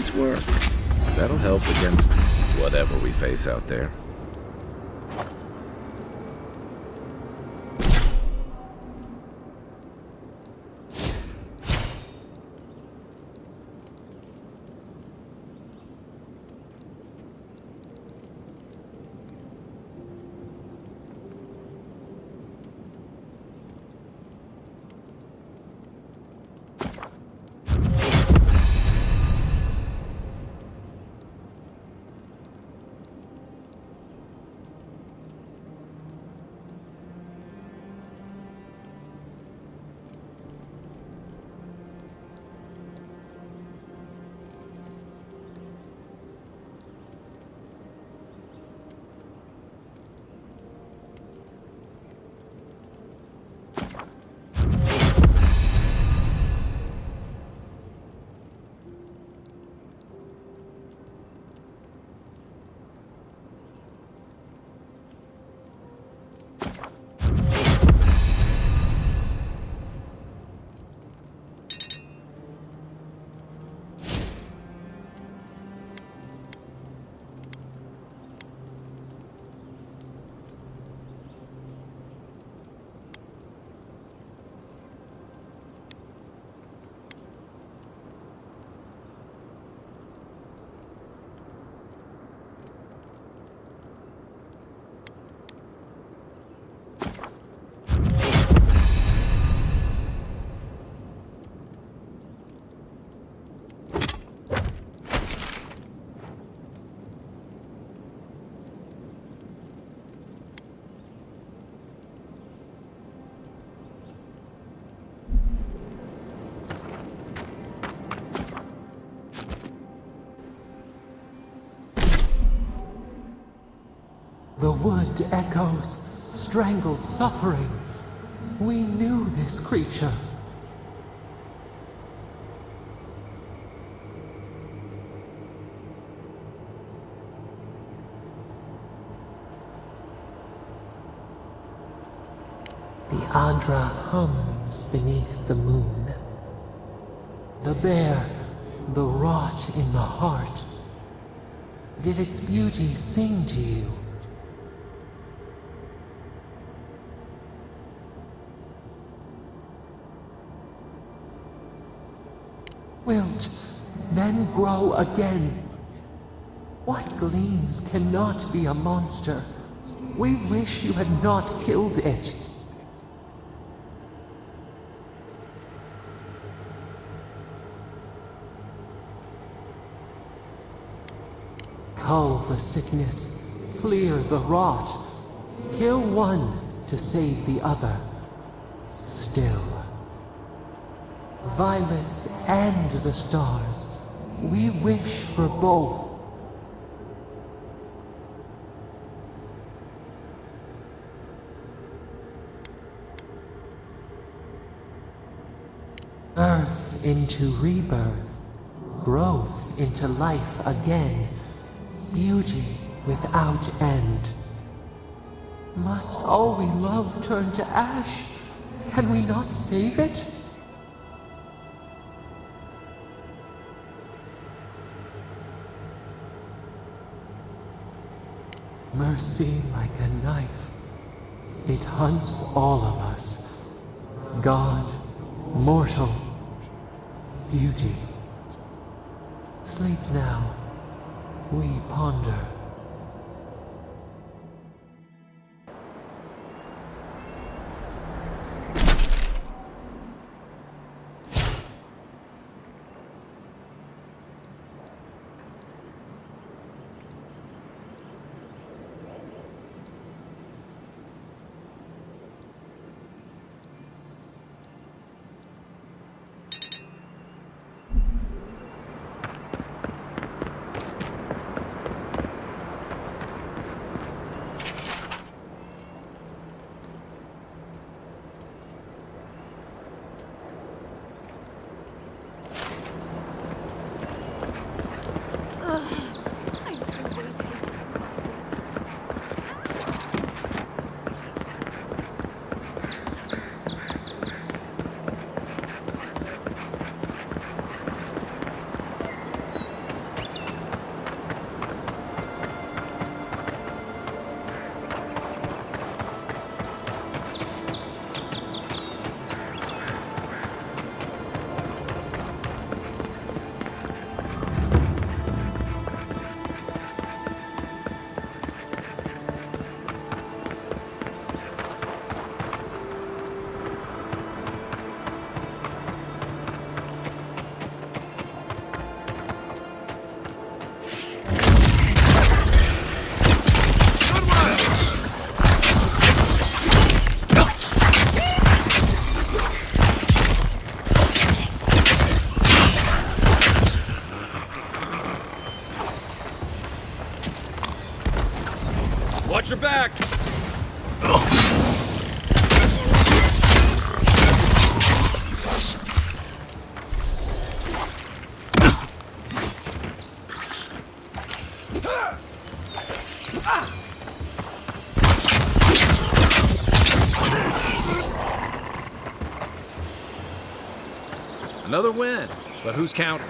Nice work. That'll help against whatever we face out there. The wood echoes, strangled suffering. We knew this creature. The Andra hums beneath the moon. The bear, the rot in the heart. Did its beauty sing to you? Wilt then grow again. What gleams cannot be a monster? We wish you had not killed it. Cull the sickness, clear the rot. Kill one to save the other. Still. Violets and the stars, we wish for both. Earth into rebirth, growth into life again, beauty without end. Must all we love turn to ash? Can we not save it? Mercy like a knife. It hunts all of us. God, mortal, beauty. Sleep now. We ponder. Watch your back! Another win, but who's counting?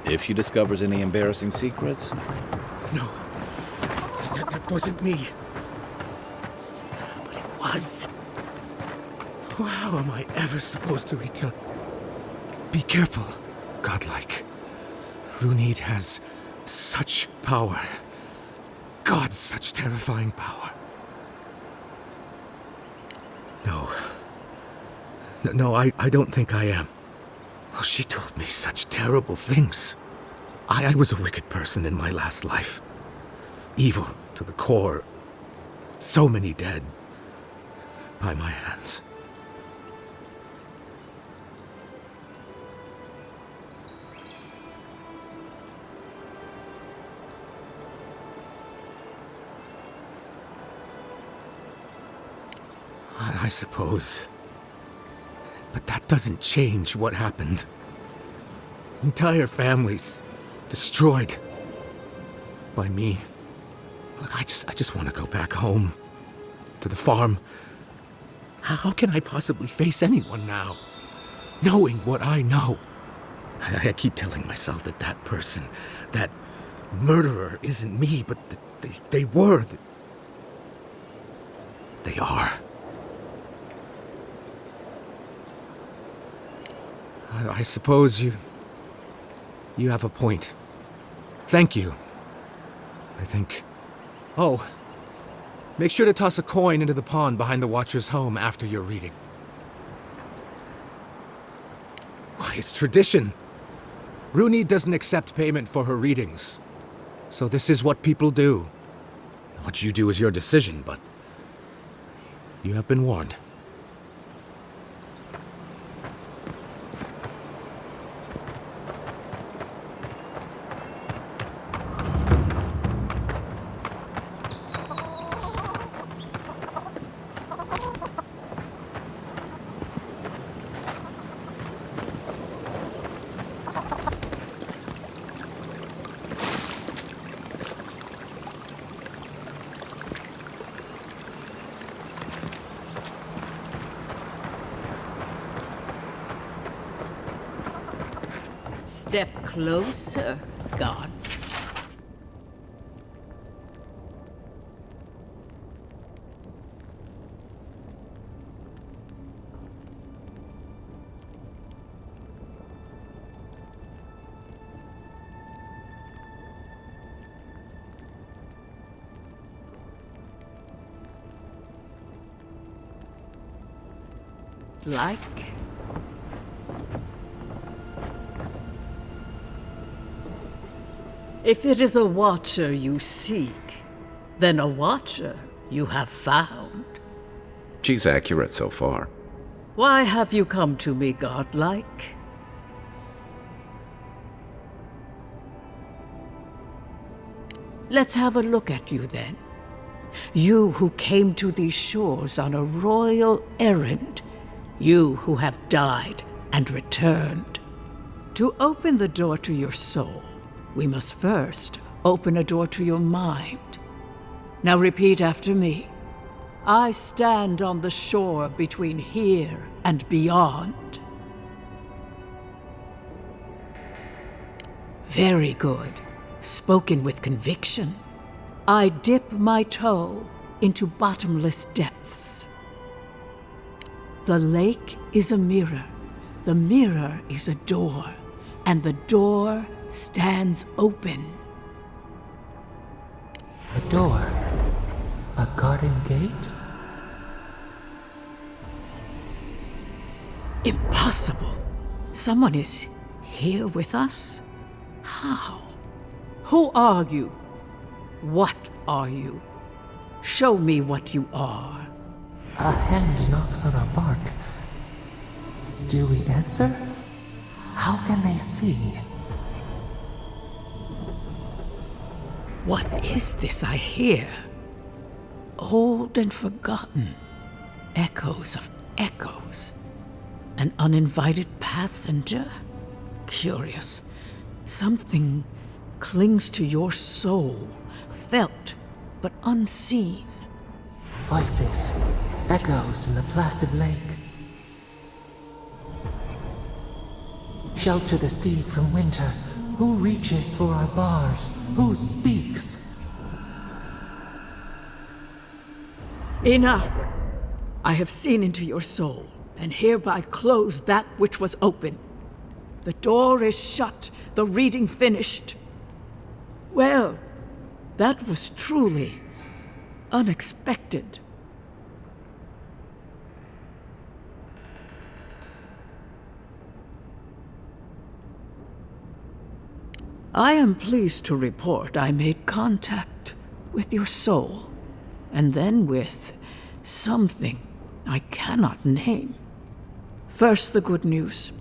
If she discovers any embarrassing secrets, No. That wasn't me. But it was. How am I ever supposed to return? Be careful, godlike. Runid has such power. God, such terrifying power. No, I don't think I am. Oh, she told me such terrible things. I was a wicked person in my last life. Evil to the core. So many dead. By my hands. I suppose. But that doesn't change what happened. Entire families destroyed by me. Look, I just want to go back home to the farm. How can I possibly face anyone now, knowing what I know? I keep telling myself that that person, that murderer isn't me, but they were. They are. I suppose you have a point. Thank you. I think. Oh, make sure to toss a coin into the pond behind the Watcher's home after your reading. Why, it's tradition. Runid doesn't accept payment for her readings. So this is what people do. What you do is your decision, but you have been warned. Step closer, God. godlike? If it is a watcher you seek, then a watcher you have found. She's accurate so far. Why have you come to me, godlike? Let's have a look at you then. You who came to these shores on a royal errand. You who have died and returned. To open the door to your soul, we must first open a door to your mind. Now repeat after me. I stand on the shore between here and beyond. Very good. Spoken with conviction. I dip my toe into bottomless depths. The lake is a mirror. The mirror is a door. And the door stands open. A door? A garden gate? Impossible. Someone is here with us? How? Who are you? What are you? Show me what you are. A hand knocks on our bark. Do we answer? How can they see? What is this I hear? Old and forgotten. Echoes of echoes. An uninvited passenger? Curious. Something clings to your soul, felt but unseen. Voices, echoes in the placid lake. Shelter the seed from winter. Who reaches for our bars? Who speaks? Enough! I have seen into your soul, and hereby close that which was open. The door is shut, the reading finished. Well, that was truly unexpected. I am pleased to report I made contact with your soul, and then with something I cannot name. First, the good news.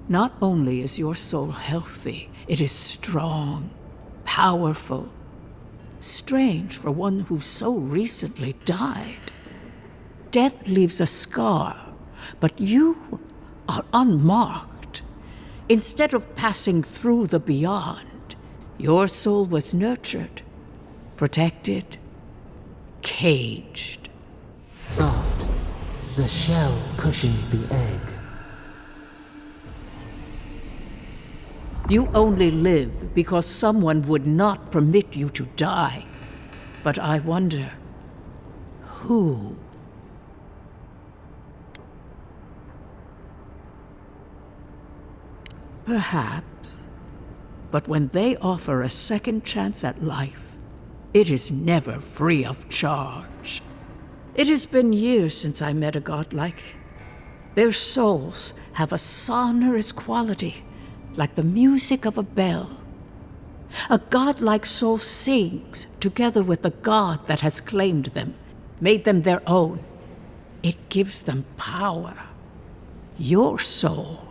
Not only is your soul healthy, it is strong, powerful. Strange for one who so recently died. Death leaves a scar, but you are unmarked. Instead of passing through the beyond, your soul was nurtured, protected, caged. Soft. The shell cushions the egg. You only live because someone would not permit you to die. But I wonder, who? Perhaps. But when they offer a second chance at life, it is never free of charge. It has been years since I met a godlike. Their souls have a sonorous quality, like the music of a bell. A godlike soul sings together with the god that has claimed them, made them their own. It gives them power. Your soul,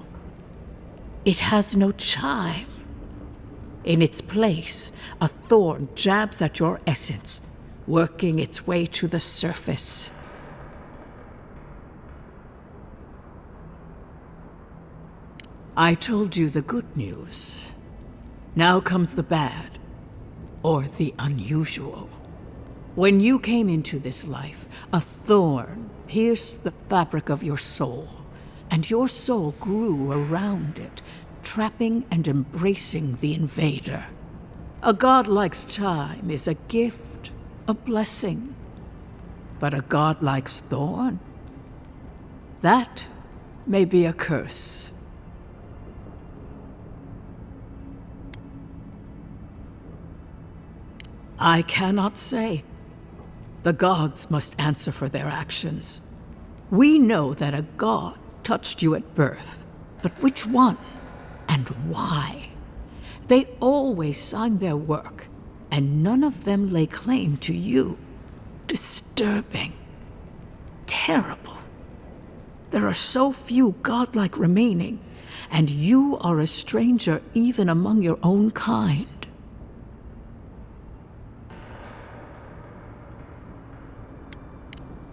it has no chime. In its place, a thorn jabs at your essence, working its way to the surface. I told you the good news. Now comes the bad, or the unusual. When you came into this life, a thorn pierced the fabric of your soul, and your soul grew around it, trapping and embracing the invader. A godlike's chime is a gift, a blessing. But a godlike's thorn? That may be a curse. I cannot say. The gods must answer for their actions. We know that a god touched you at birth, but which one and why? They always signed their work, and none of them lay claim to you. Disturbing. Terrible. There are so few godlike remaining, and you are a stranger even among your own kind.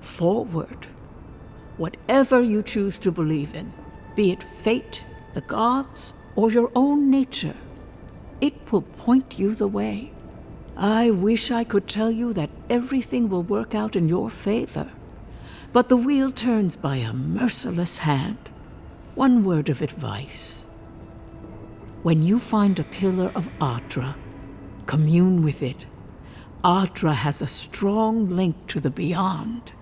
Forward. Whatever you choose to believe in, be it fate, the gods, or your own nature, it will point you the way. I wish I could tell you that everything will work out in your favor, but the wheel turns by a merciless hand. One word of advice. When you find a pillar of Ardra, commune with it. Ardra has a strong link to the beyond.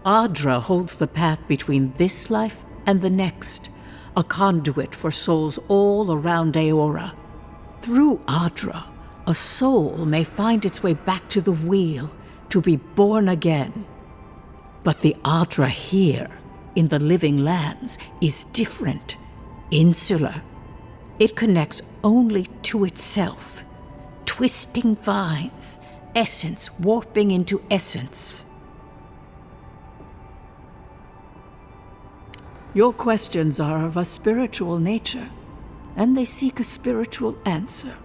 Ardra holds the path between this life and the next, a conduit for souls all around Aora. Through Ardra, a soul may find its way back to the wheel, to be born again. But the Ardra here, in the living lands, is different, insular. It connects only to itself. Twisting vines, essence warping into essence. Your questions are of a spiritual nature, and they seek a spiritual answer.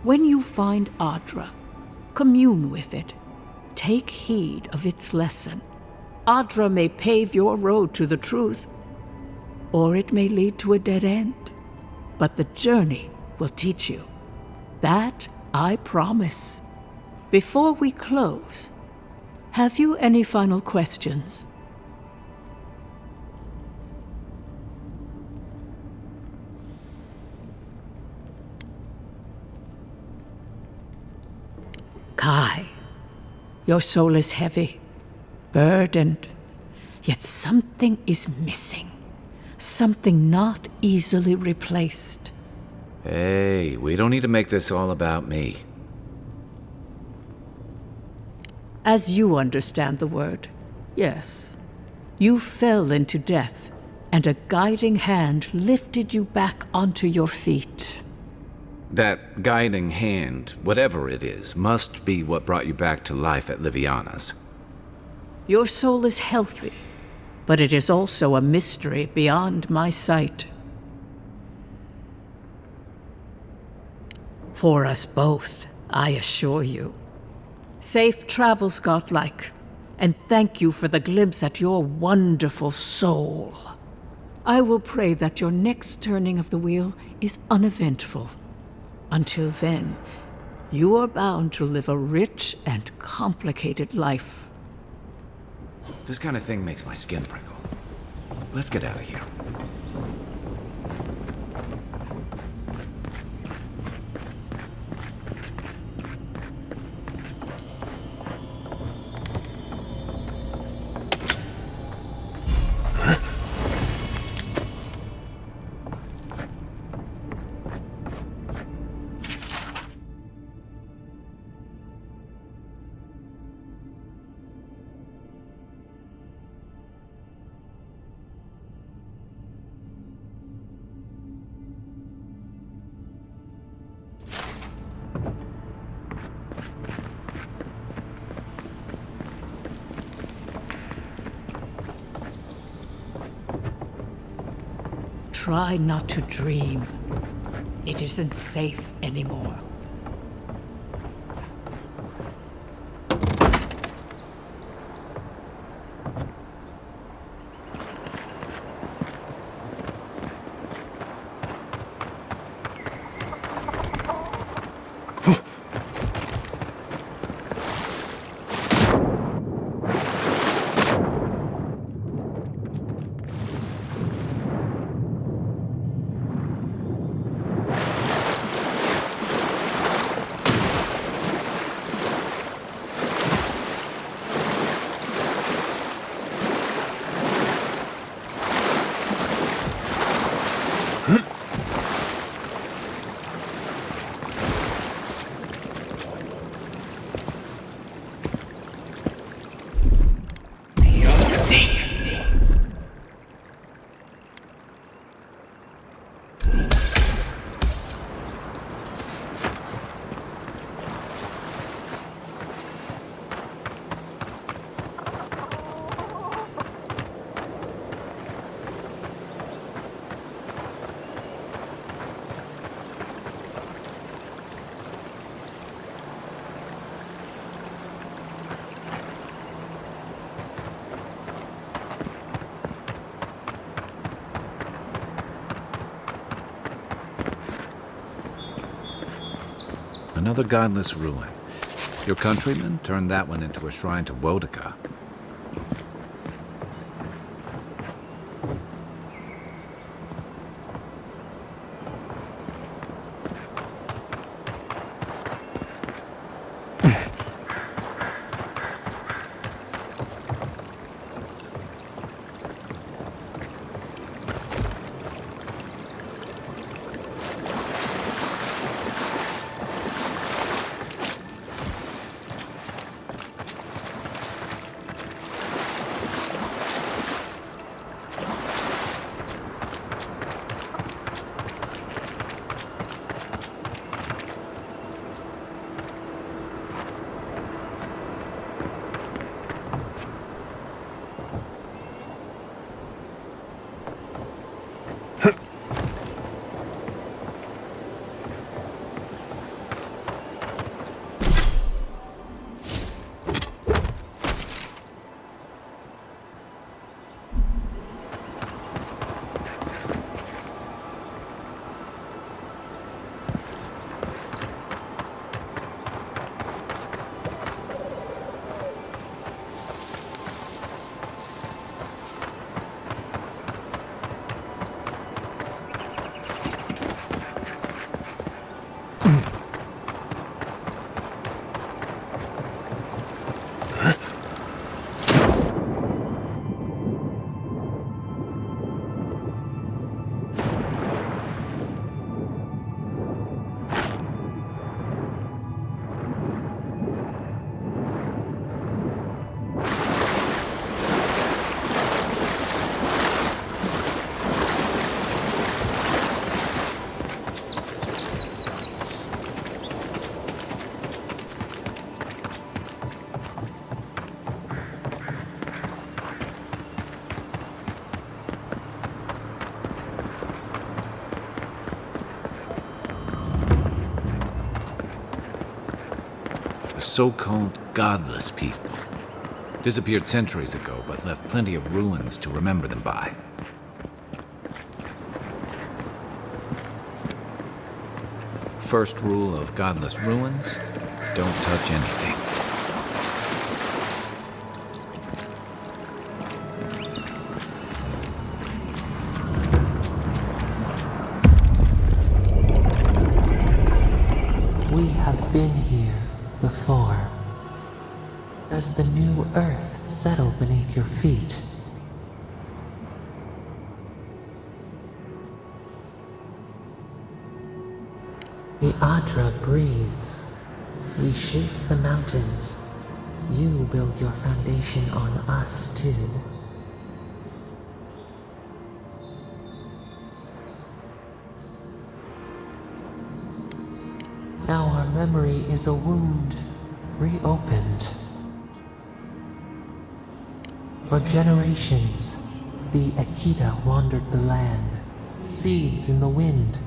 When you find Ardra, commune with it. Take heed of its lesson. Ardra may pave your road to the truth, or it may lead to a dead end. But the journey will teach you. That I promise. Before we close, have you any final questions? Kai, your soul is heavy, burdened, yet something is missing. Something not easily replaced. Hey, we don't need to make this all about me. As you understand the word, yes. You fell into death, and a guiding hand lifted you back onto your feet. That guiding hand, whatever it is, must be what brought you back to life at Liviana's. Your soul is healthy, but it is also a mystery beyond my sight. For us both, I assure you. Safe travels, godlike, and thank you for the glimpse at your wonderful soul. I will pray that your next turning of the wheel is uneventful. Until then, you are bound to live a rich and complicated life. This kind of thing makes my skin prickle. Let's get out of here. Try not to dream. It isn't safe anymore. another godless ruin. Your countrymen turned that one into a shrine to Wodaka. So-called godless people. Disappeared centuries ago, but left plenty of ruins to remember them by. First rule of godless ruins, don't touch anything. We have been here before. Does the new earth settle beneath your feet? The Adra breathes. We shape the mountains. You build your foundation on us too. Now our memory is a wound, reopened. For generations, the Akita wandered the land, seeds in the wind.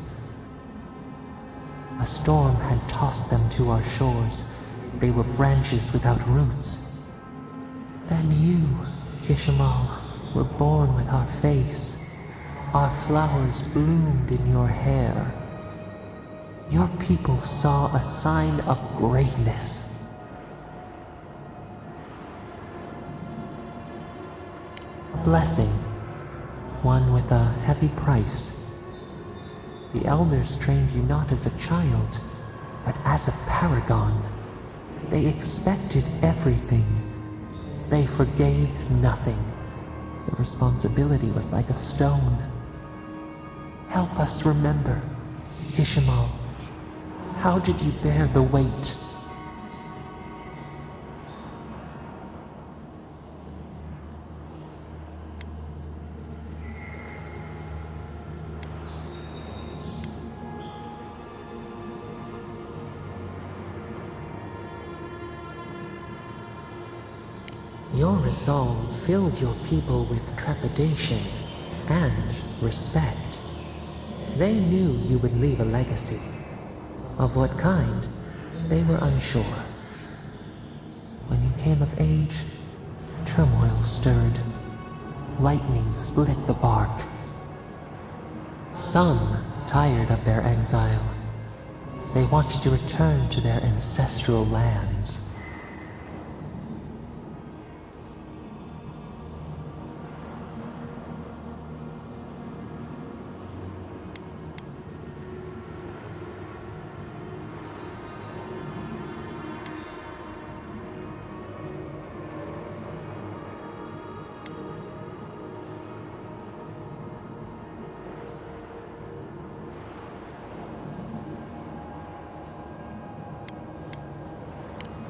A storm had tossed them to our shores. They were branches without roots. Then you, Kishimal, were born with our face. Our flowers bloomed in your hair. Your people saw a sign of greatness. A blessing, one with a heavy price. The elders trained you not as a child, but as a paragon. They expected everything. They forgave nothing. The responsibility was like a stone. Help us remember, Kishimal. How did you bear the weight? Your resolve filled your people with trepidation and respect. They knew you would leave a legacy. Of what kind, they were unsure. When you came of age, turmoil stirred. Lightning split the bark. Some, tired of their exile, They wanted to return to their ancestral lands.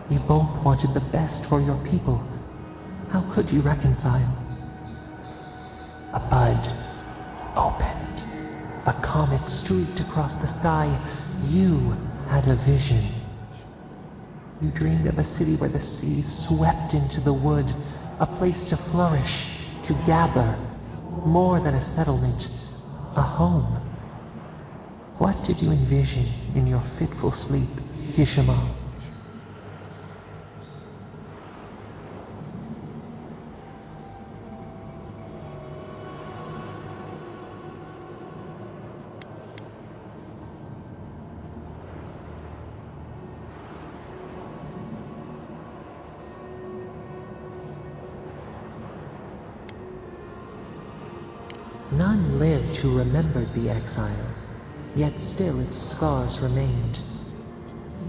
You both wanted the best for your people. How could you reconcile? A bud opened. A comet streaked across the sky. You had a vision. You dreamed of a city where the sea swept into the wood, a place to flourish, to gather, more than a settlement, a home. What did you envision in your fitful sleep, Kishima? None lived who remembered the exile, yet still its scars remained.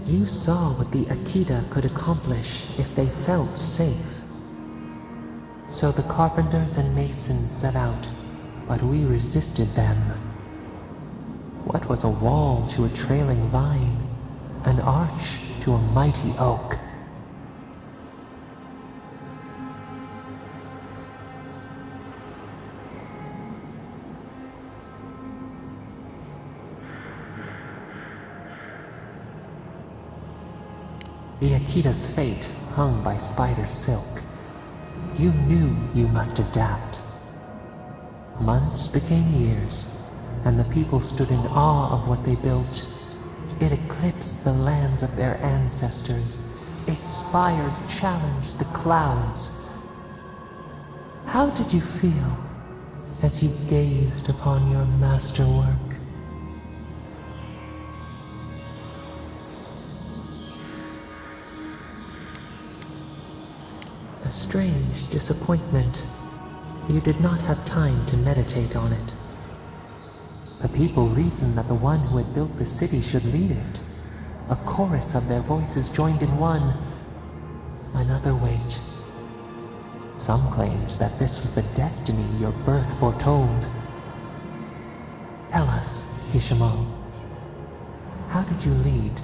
You saw what the Akita could accomplish if they felt safe. So the carpenters and masons set out, but we resisted them. What was a wall to a trailing vine, an arch to a mighty oak? The Akita's fate hung by spider silk. You knew you must adapt. Months became years, and the people stood in awe of what they built. It eclipsed the lands of their ancestors. Its spires challenged the clouds. How did you feel as you gazed upon your masterwork? A strange disappointment. You did not have time to meditate on it. The people reasoned that the one who had built the city should lead it. A chorus of their voices joined in one. Another wait. Some claimed that this was the destiny your birth foretold. Tell us, Kishimo, how did you lead?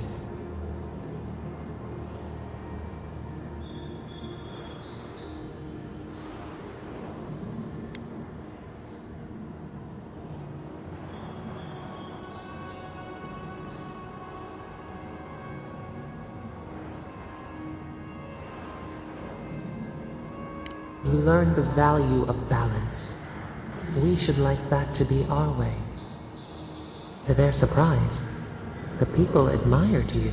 You learned the value of balance. We should like that to be our way. To their surprise, the people admired you.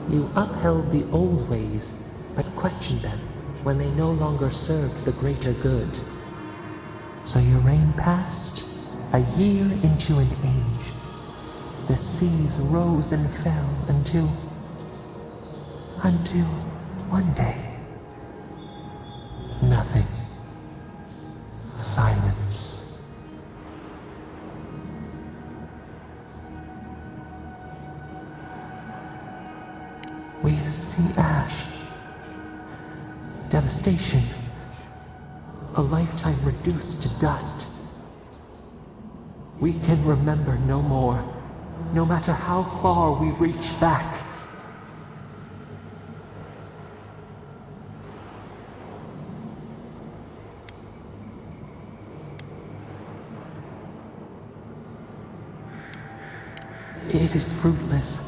You upheld the old ways, but questioned them when they no longer served the greater good. So your reign passed, a year into an age. The seas rose and fell until one day. Nothing. Silence. We see ash. Devastation. A lifetime reduced to dust. We can remember no more, no matter how far we reach back. It is fruitless.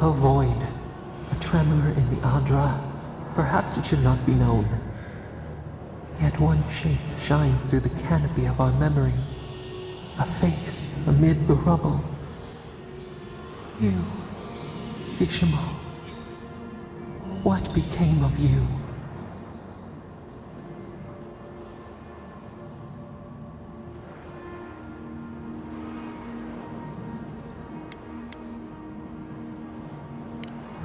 A void. A tremor in the Adra. Perhaps it should not be known. Yet one shape shines through the canopy of our memory. A face amid the rubble. You, Kishimo. What became of you?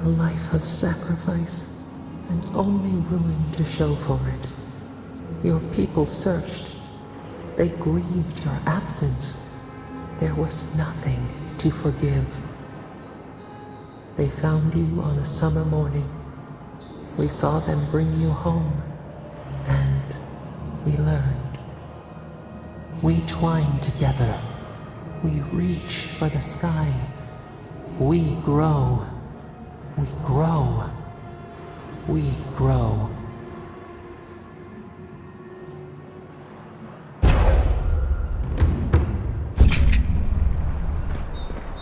A life of sacrifice, and only ruin to show for it. Your people searched. They grieved your absence. There was nothing to forgive. They found you on a summer morning. We saw them bring you home, and we learned. We twine together. We reach for the sky. We grow. We grow. We grow.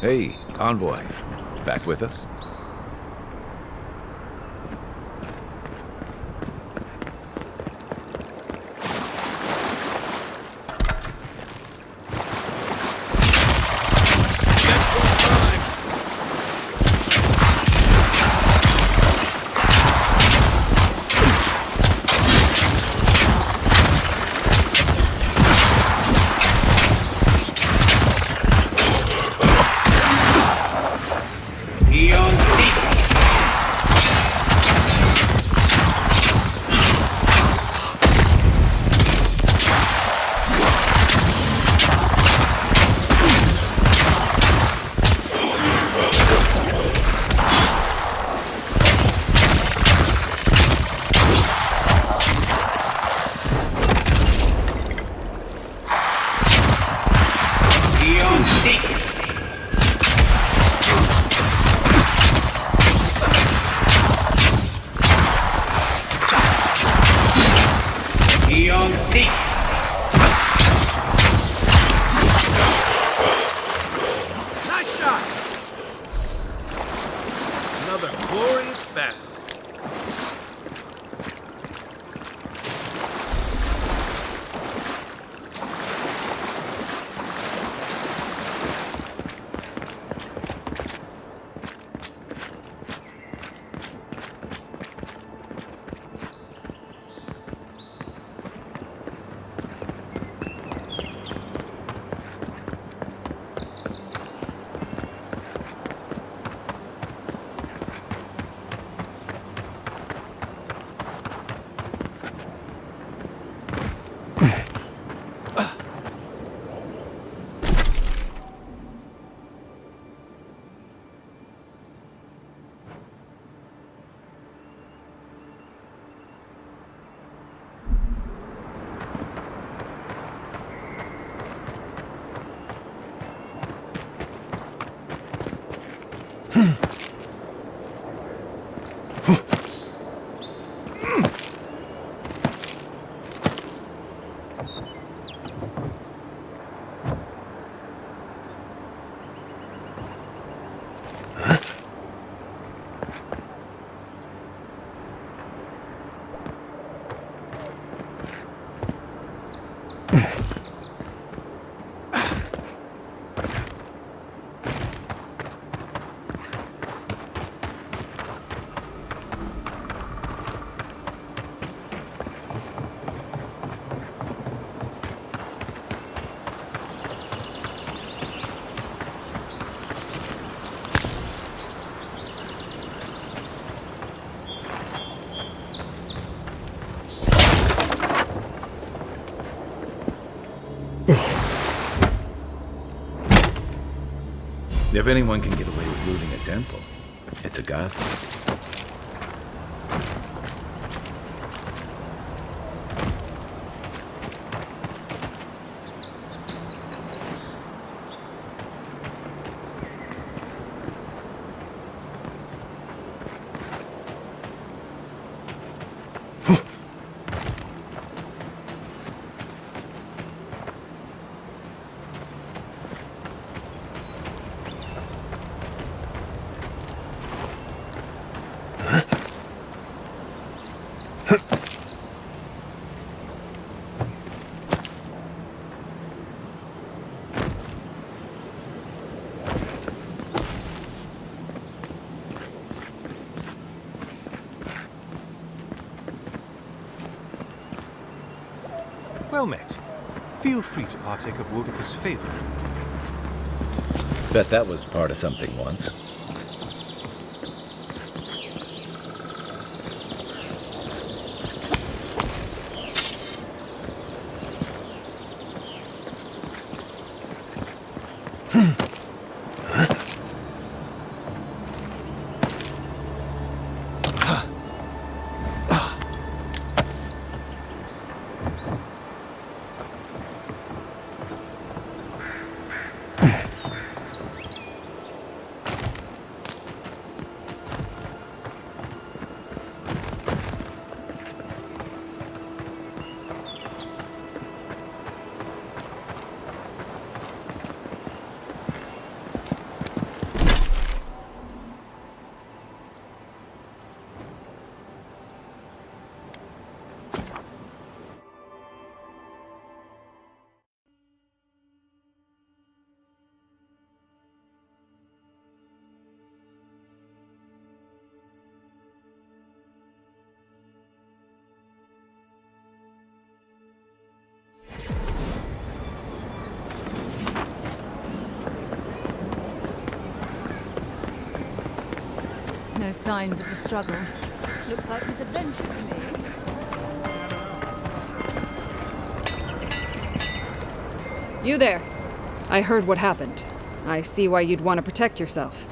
Hey, Envoy. Back with us? Nice shot! Another glorious battle. If anyone can get away with looting a temple, it's a god. Well met. Feel free to partake of Woedica's favor. Bet that was part of something once. No signs of a struggle. Looks like misadventure to me. You there. I heard what happened. I see why you'd want to protect yourself.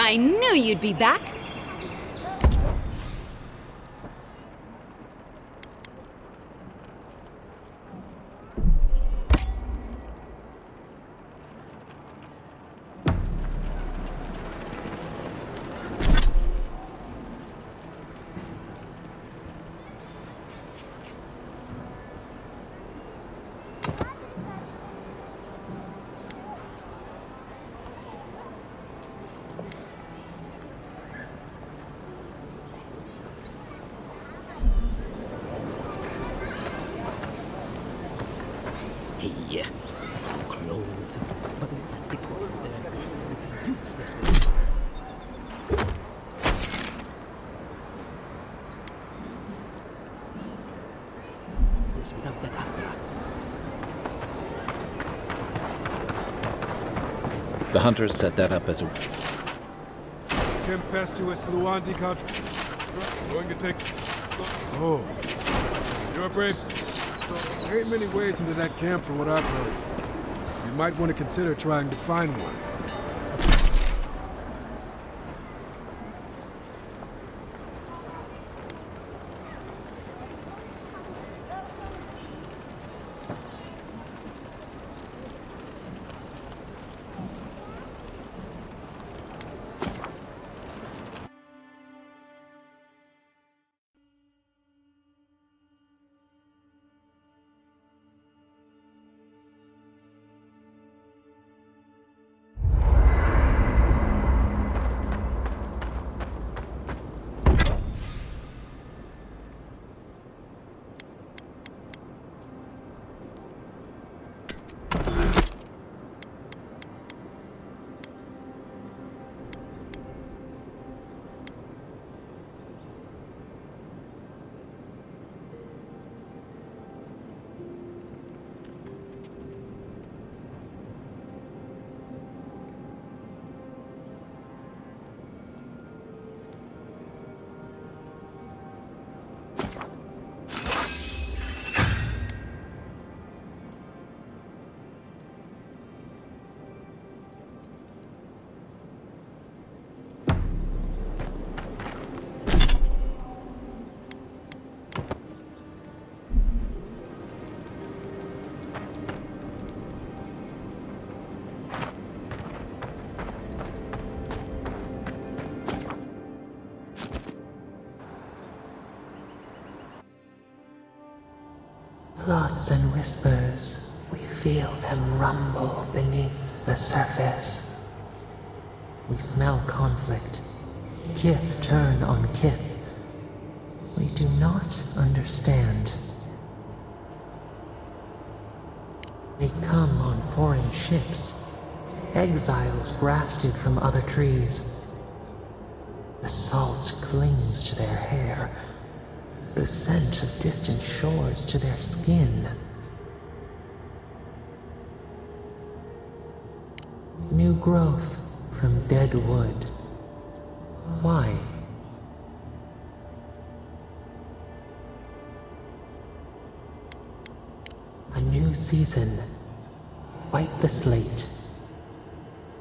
I knew you'd be back! Hey, it's all closed. But what's the point there? It's useless. This without that actor. The hunters set that up as a... Tempestuous Luandi country. Going to take... Oh. You're brave. There ain't many ways into that camp from what I've heard. You might want to consider trying to find one. Thoughts and whispers, we feel them rumble beneath the surface. We smell conflict. Kith turn on kith. We do not understand. They come on foreign ships, exiles grafted from other trees. The The salt clings to their hair, the scent of distant shores to their skin. New growth from dead wood. Why? A new season. Wipe the slate.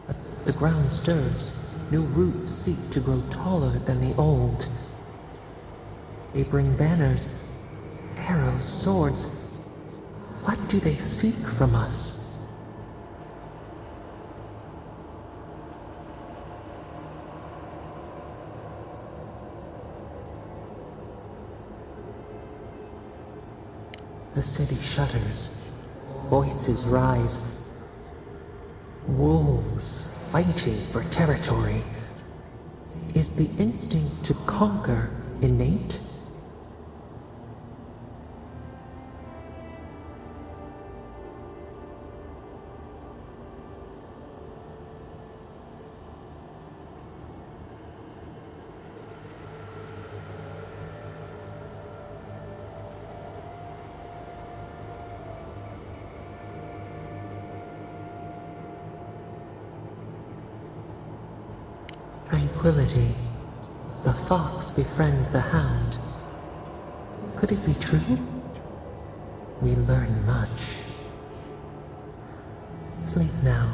But the ground stirs. New roots seek to grow taller than the old. They bring banners, arrows, swords. What do they seek from us? The city shudders. Voices rise. Wolves fighting for territory. Is the instinct to conquer innate? Tranquility. The fox befriends the hound. Could it be true? We learn much. Sleep now.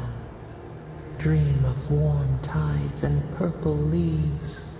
Dream of warm tides and purple leaves.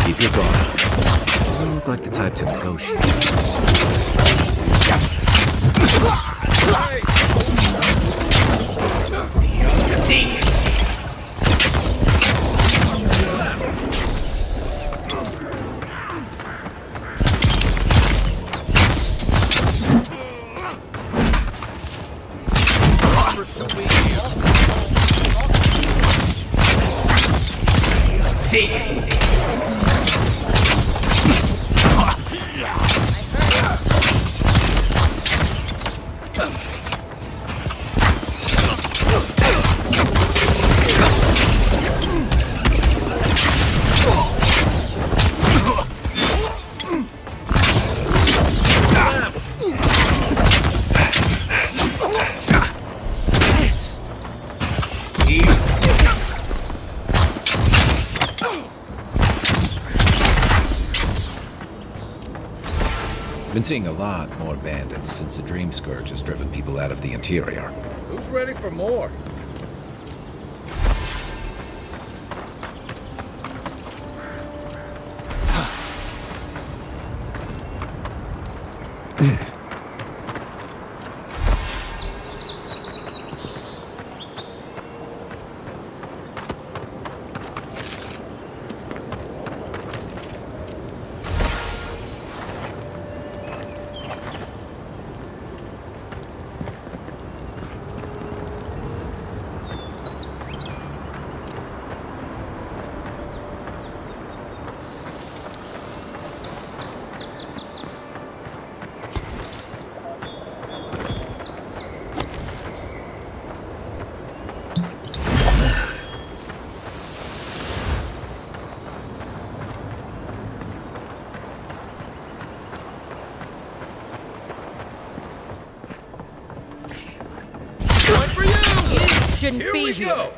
Keep your guard. You look like the type to negotiate. Seek! Seek! Been seeing a lot more bandits since the Dream Scourge has driven people out of the interior. Who's ready for more? Shouldn't be here. Go.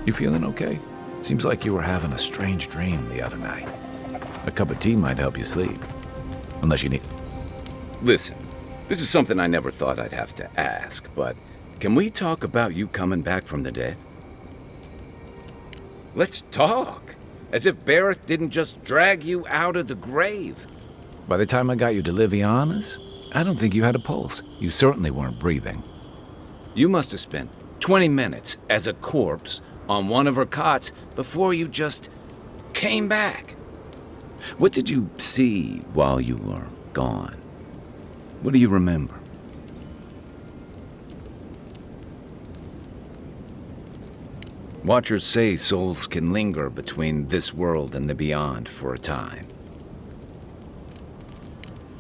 You feeling okay? Seems like you were having a strange dream the other night. A cup of tea might help you sleep. Unless you need... Listen, this is something I never thought I'd have to ask, but can we talk about you coming back from the dead? Let's talk. As if Barrett didn't just drag you out of the grave. By the time I got you to Liviana's, I don't think you had a pulse. You certainly weren't breathing. You must have spent 20 minutes as a corpse on one of her cots before you just came back. What did you see while you were gone? What do you remember? Watchers say souls can linger between this world and the beyond for a time.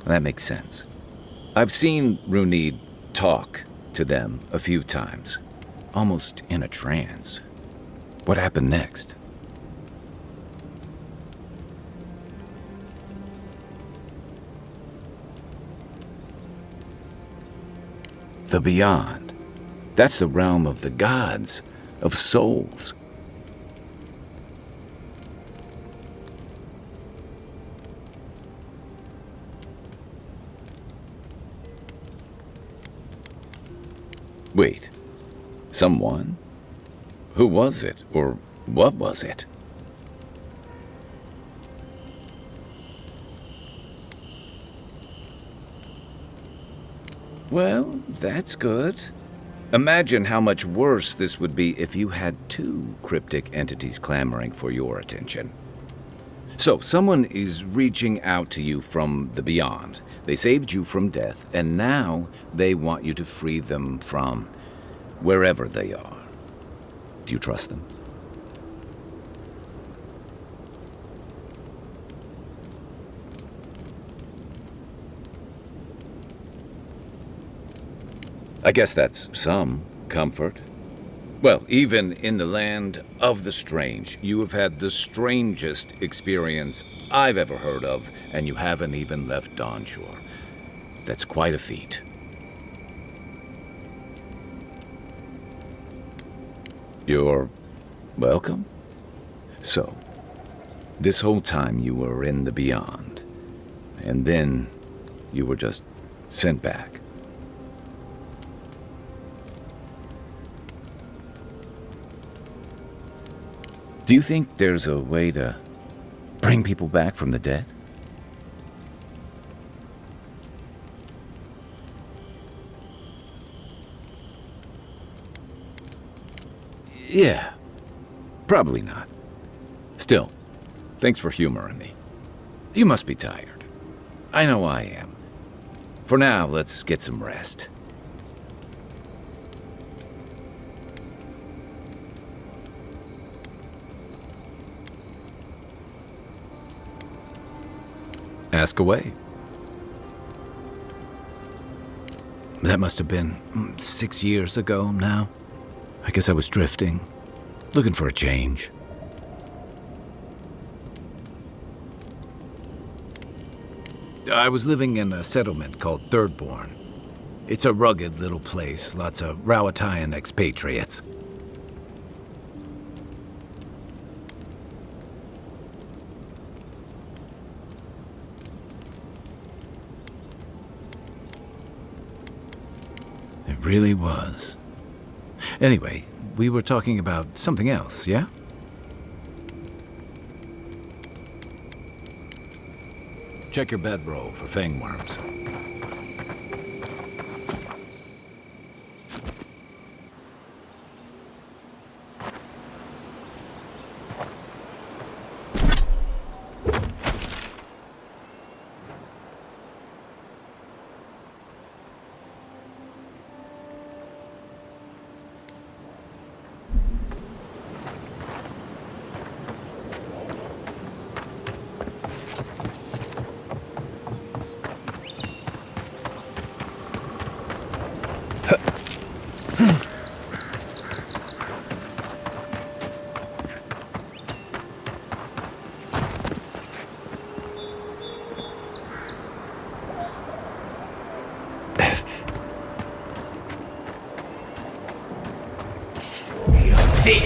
That makes sense. I've seen Runid talk to them a few times, almost in a trance. What happened next? The beyond. That's the realm of the gods, of souls. Wait, someone? Who was it, or what was it? Well, that's good. Imagine how much worse this would be if you had two cryptic entities clamoring for your attention. So, someone is reaching out to you from the beyond. They saved you from death, and now they want you to free them from wherever they are. Do you trust them? I guess that's some comfort. Well, even in the land of the strange, you have had the strangest experience I've ever heard of, and you haven't even left Dawnshore. That's quite a feat. You're welcome. So, this whole time you were in the beyond, and then you were just sent back. Do you think there's a way to bring people back from the dead? Yeah, probably not. Still, thanks for humoring me. You must be tired. I know I am. For now, let's get some rest. Ask away. That must have been 6 years ago now. I guess I was drifting, looking for a change. I was living in a settlement called Thirdborn. It's a rugged little place, lots of Rawatayan expatriates. It really was. Anyway, we were talking about something else, yeah? Check your bedroll for fangworms. Seek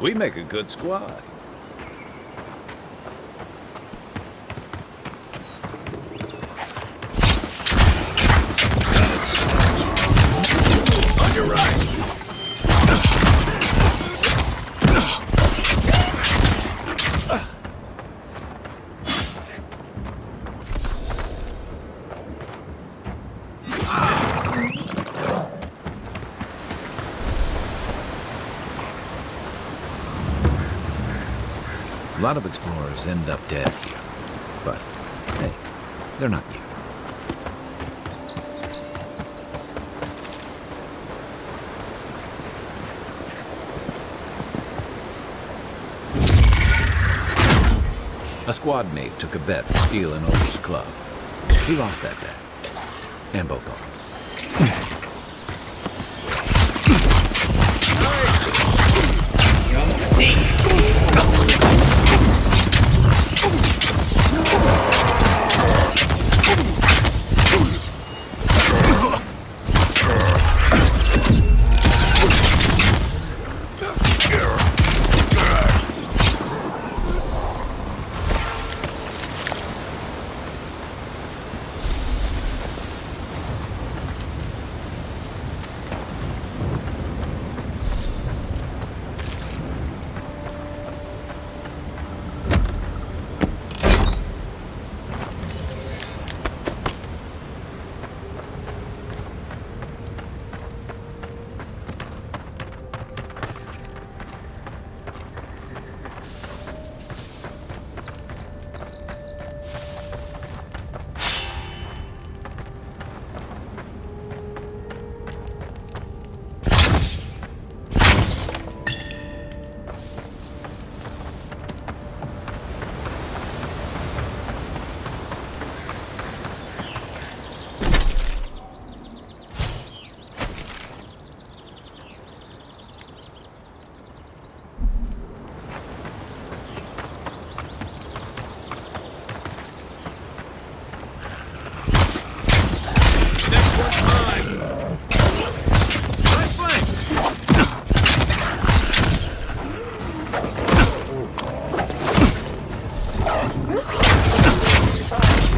We make a good squad. On your right. A lot of explorers end up dead here. But, hey, they're not you. A squad mate took a bet to steal an Ogre's club. He lost that bet. And both arms. You'll see.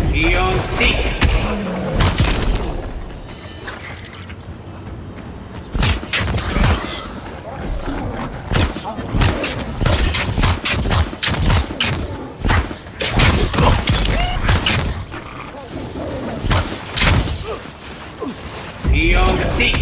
You'll see. You'll see.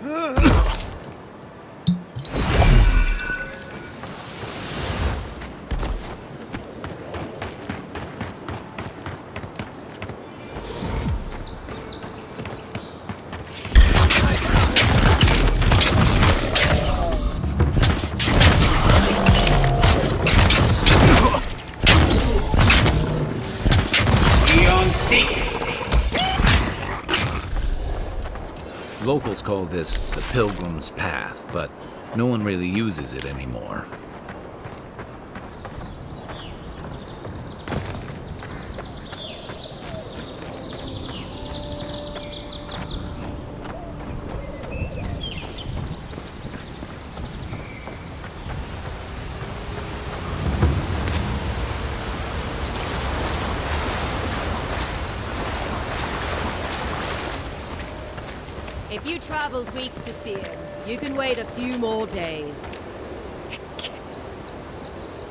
Beyond seek. Locals call this the Pilgrim's Path, but no one really uses it anymore. If you traveled weeks to see him, you can wait a few more days.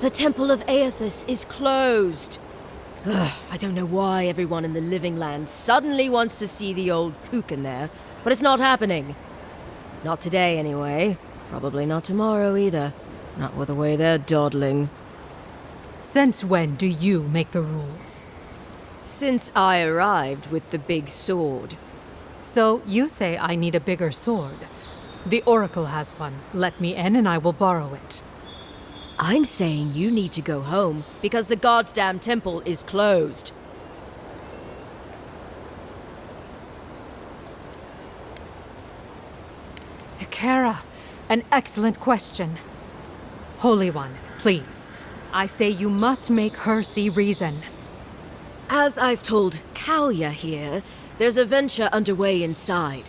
The Temple of Aethys is closed. Ugh, I don't know why everyone in the Living Land suddenly wants to see the old kook in there, but it's not happening. Not today, anyway. Probably not tomorrow, either. Not with the way they're dawdling. Since when do you make the rules? Since I arrived with the big sword. So you say I need a bigger sword. The Oracle has one. Let me in and I will borrow it. I'm saying you need to go home because the goddamn temple is closed. Kara, an excellent question. Holy One, please. I say you must make her see reason. As I've told Kalya here, there's a venture underway inside.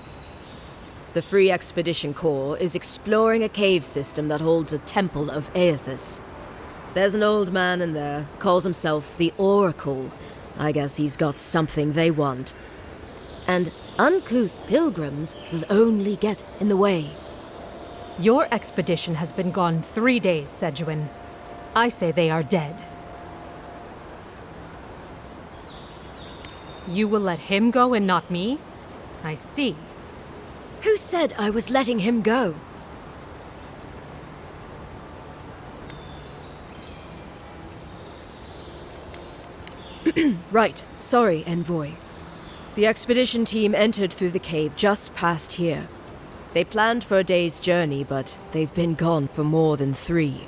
The Free Expedition Corps is exploring a cave system that holds a temple of Aethys. There's an old man in there, calls himself the Oracle. I guess he's got something they want. And uncouth pilgrims will only get in the way. Your expedition has been gone 3 days, Sejuin. I say they are dead. You will let him go and not me? I see. Who said I was letting him go? Right. Sorry, Envoy. The expedition team entered through the cave just past here. They planned for a day's journey, but they've been gone for more than 3.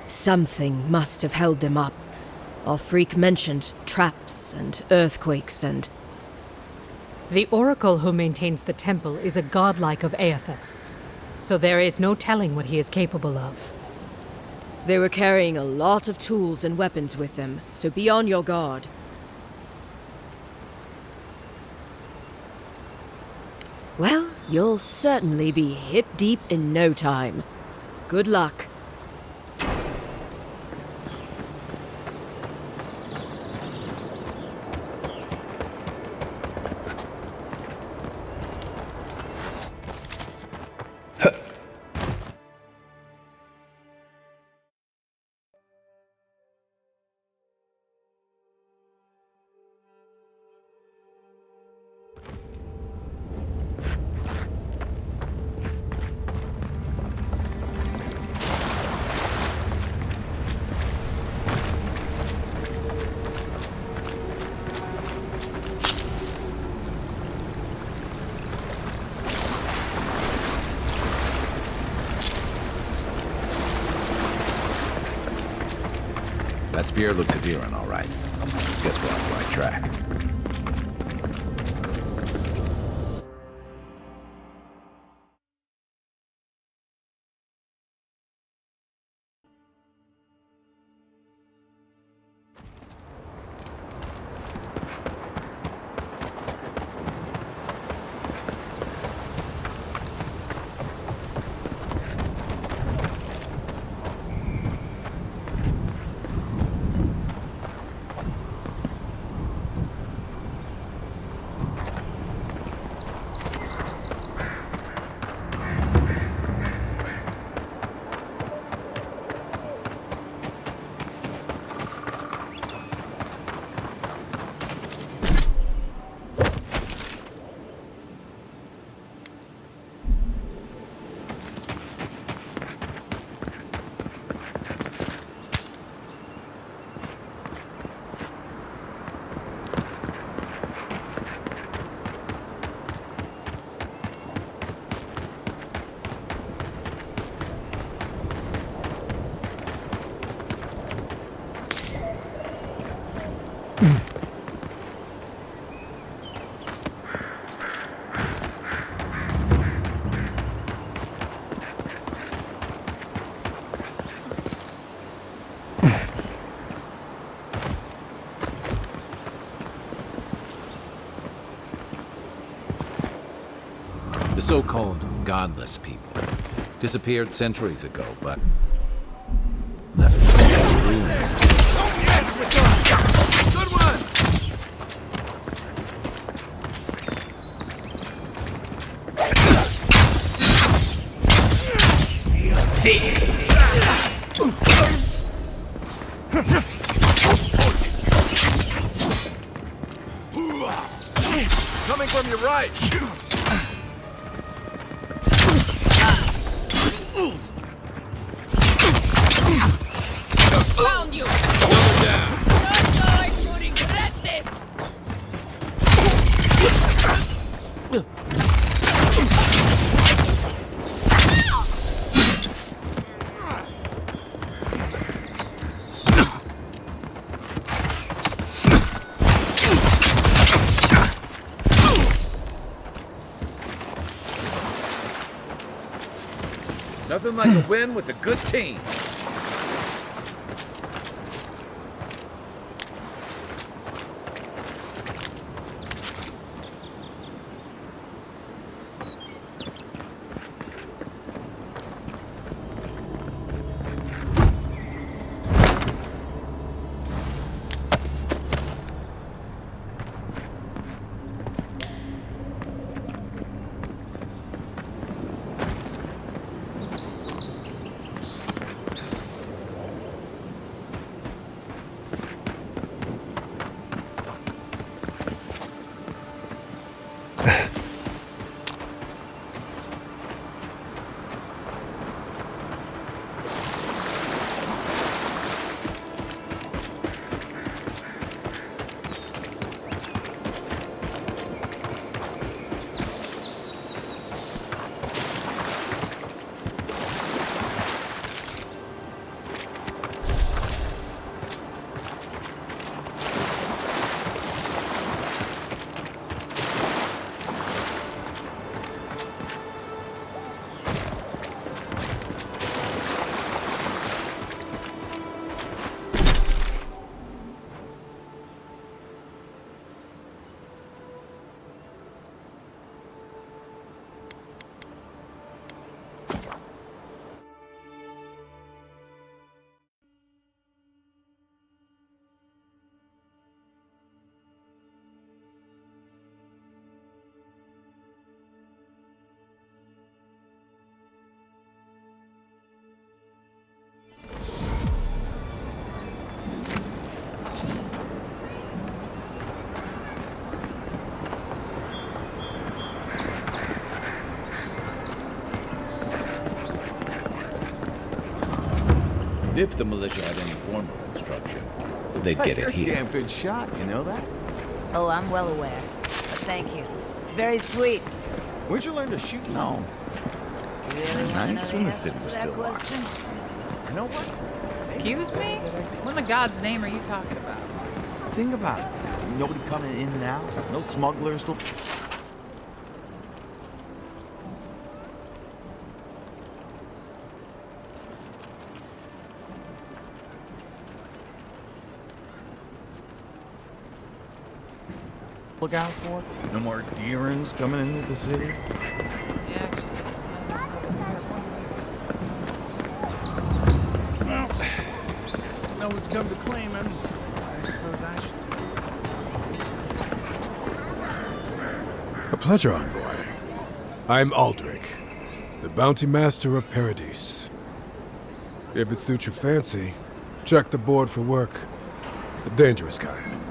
Something must have held them up. Our freak mentioned traps and earthquakes and... The Oracle who maintains the temple is a godlike of Aethys, so there is no telling what he is capable of. They were carrying a lot of tools and weapons with them, so be on your guard. Well, you'll certainly be hip-deep in no time. Good luck. That spear looks adherent, all right. Guess we're on the right track. The so-called godless people. Disappeared centuries ago, but left ruins. Good one! Seek! Coming from your right! Found you! Down. No, I should regret this! Nothing like a win with a good team. If the militia had any formal instruction, they'd get it here. Damn good shot, you know that? Oh, I'm well aware. But thank you. It's very sweet. Where'd you learn to shoot? No. You really want to know Nice the when the answer city to was that still locked. question? You know what? Excuse me? What in the God's name are you talking about? Think about it. Nobody coming in and out. No smugglers. No... Look out for. No more deerings coming into the city. Yeah, No one's come to claim him. I suppose I should. A pleasure, envoy. I'm Aldrich, the bounty master of Paradise. If it suits your fancy, check the board for work. The dangerous kind.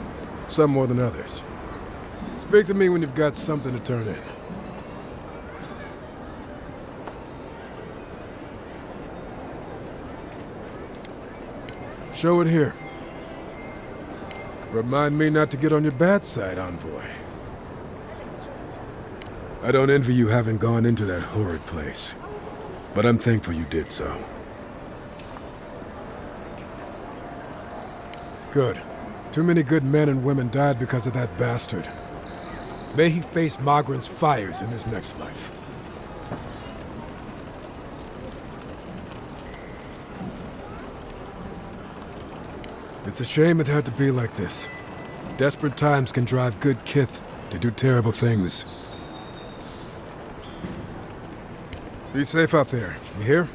Some more than others. Speak to me when you've got something to turn in. Show it here. Remind me not to get on your bad side, envoy. I don't envy you having gone into that horrid place, but I'm thankful you did so. Good. Too many good men and women died because of that bastard. May he face Magran's fires in his next life. It's a shame it had to be like this. Desperate times can drive good kith to do terrible things. Be safe out there. You hear?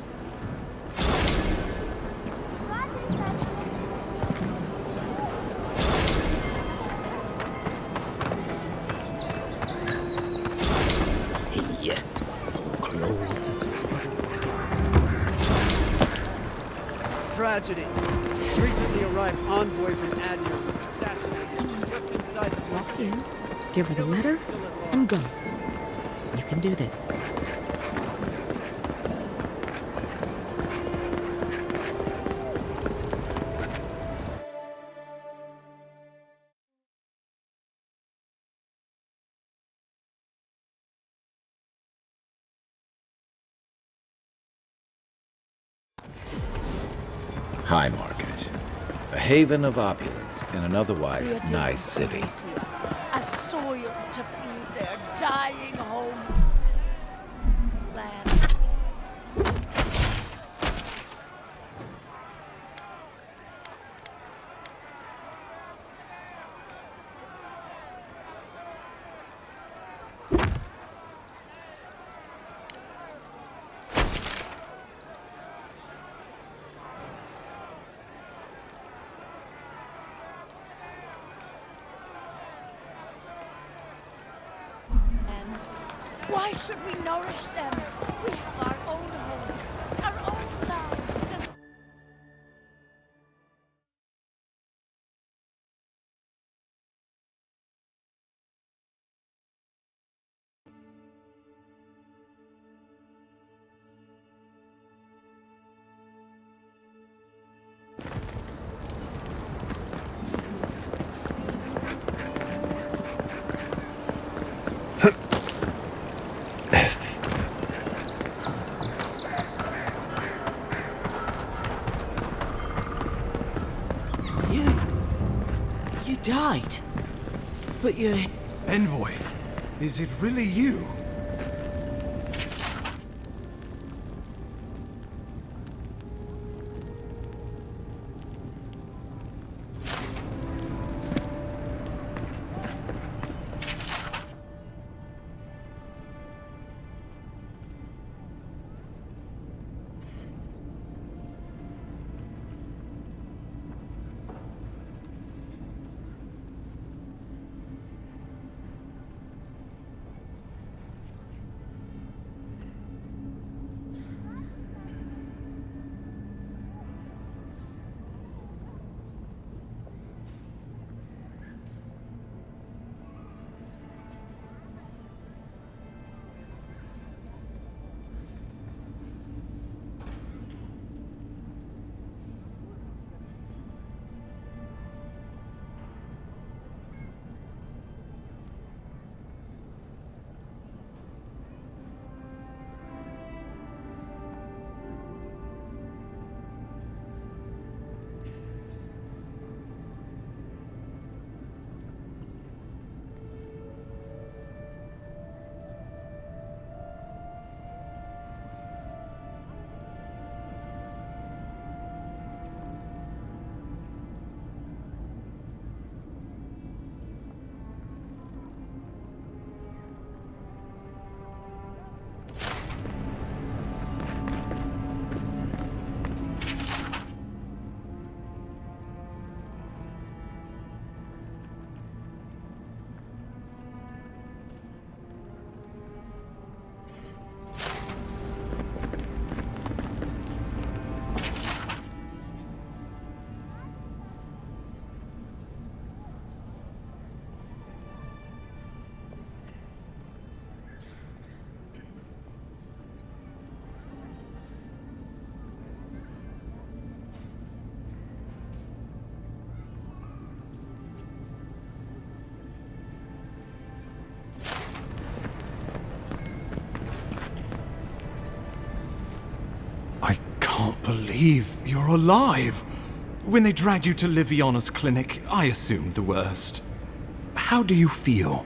Hey, so close. Tragedy. Recently arrived envoy from Admiral was assassinated just inside the... Walk in, give her the letter, and go. You can do this. High Market. A haven of opulence in an otherwise nice city. A soil to feed their dying homeland. Why should we nourish them? We have our own home, our own lives. You died. But you're... Envoy, is it really you? Can't believe you're alive. When they dragged you to Liviana's clinic, I assumed the worst. How do you feel?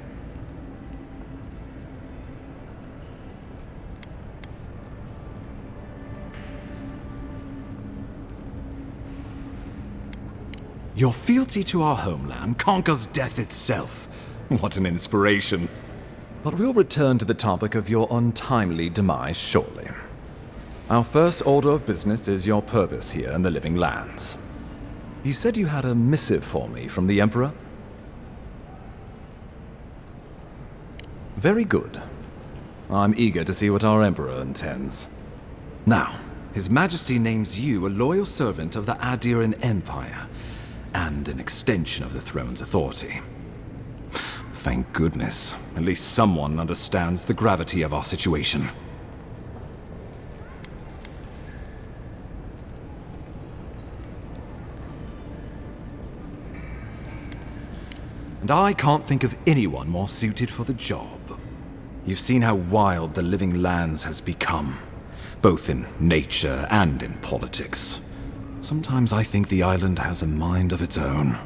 Your fealty to our homeland conquers death itself. What an inspiration. But we'll return to the topic of your untimely demise shortly. Our first order of business is your purpose here in the Living Lands. You said you had a missive for me from the Emperor? Very good. I'm eager to see what our Emperor intends. Now, His Majesty names you a loyal servant of the Adiran Empire, and an extension of the throne's authority. Thank goodness. At least someone understands the gravity of our situation. And I can't think of anyone more suited for the job. You've seen how wild the Living Lands has become, both in nature and in politics. Sometimes I think the island has a mind of its own.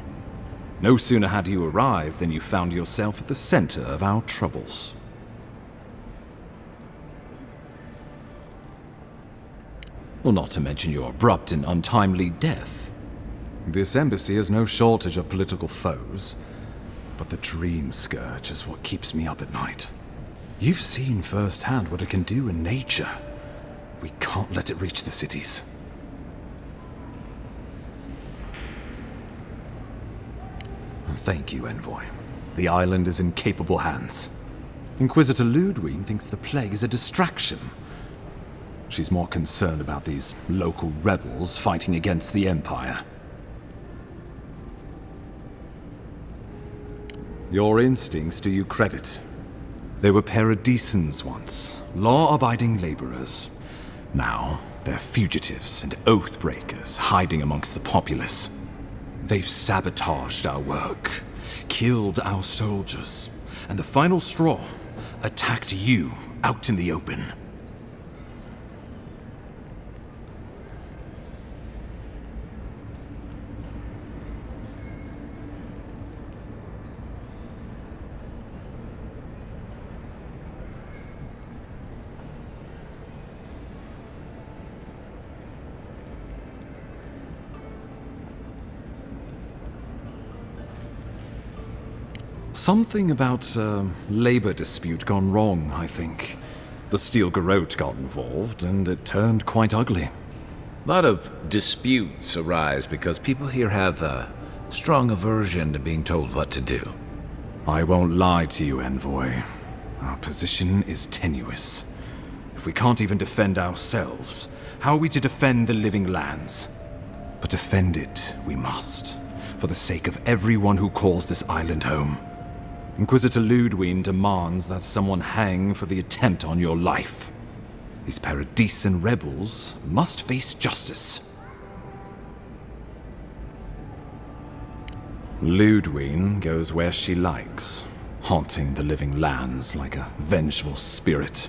No sooner had you arrived than you found yourself at the center of our troubles. Well, not to mention your abrupt and untimely death. This embassy has no shortage of political foes, but the dream scourge is what keeps me up at night. You've seen firsthand what it can do in nature. We can't let it reach the cities. Thank you, Envoy. The island is in capable hands. Inquisitor Ludwig thinks the plague is a distraction. She's more concerned about these local rebels fighting against the Empire. Your instincts do you credit. They were paradisans once, law-abiding laborers. Now, they're fugitives and oath-breakers hiding amongst the populace. They've sabotaged our work, killed our soldiers, and the final straw, attacked you out in the open. Something about a labor dispute gone wrong, I think. The Steel Garrote got involved, and it turned quite ugly. A lot of disputes arise because people here have a strong aversion to being told what to do. I won't lie to you, Envoy. Our position is tenuous. If we can't even defend ourselves, how are we to defend the Living Lands? But defend it we must, for the sake of everyone who calls this island home. Inquisitor Ludwig demands that someone hang for the attempt on your life. These Paradisan rebels must face justice. Ludwig goes where she likes, haunting the Living Lands like a vengeful spirit.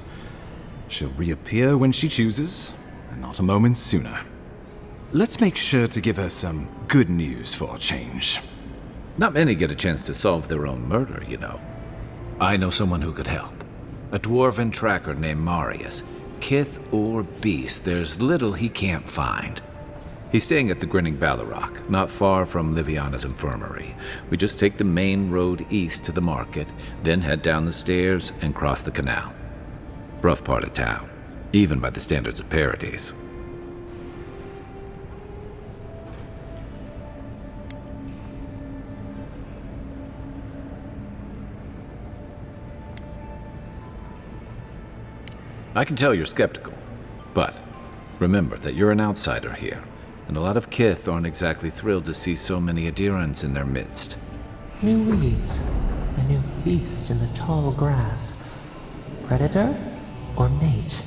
She'll reappear when she chooses, and not a moment sooner. Let's make sure to give her some good news for a change. Not many get a chance to solve their own murder, you know. I know someone who could help. A dwarven tracker named Marius. Kith or beast, there's little he can't find. He's staying at the Grinning Ballarrock, not far from Liviana's infirmary. We just take the main road east to the market, then head down the stairs and cross the canal. Rough part of town, even by the standards of Paradise. I can tell you're skeptical, but remember that you're an outsider here, and a lot of Kith aren't exactly thrilled to see so many Adirans in their midst. New weeds, a new beast in the tall grass. Predator or mate?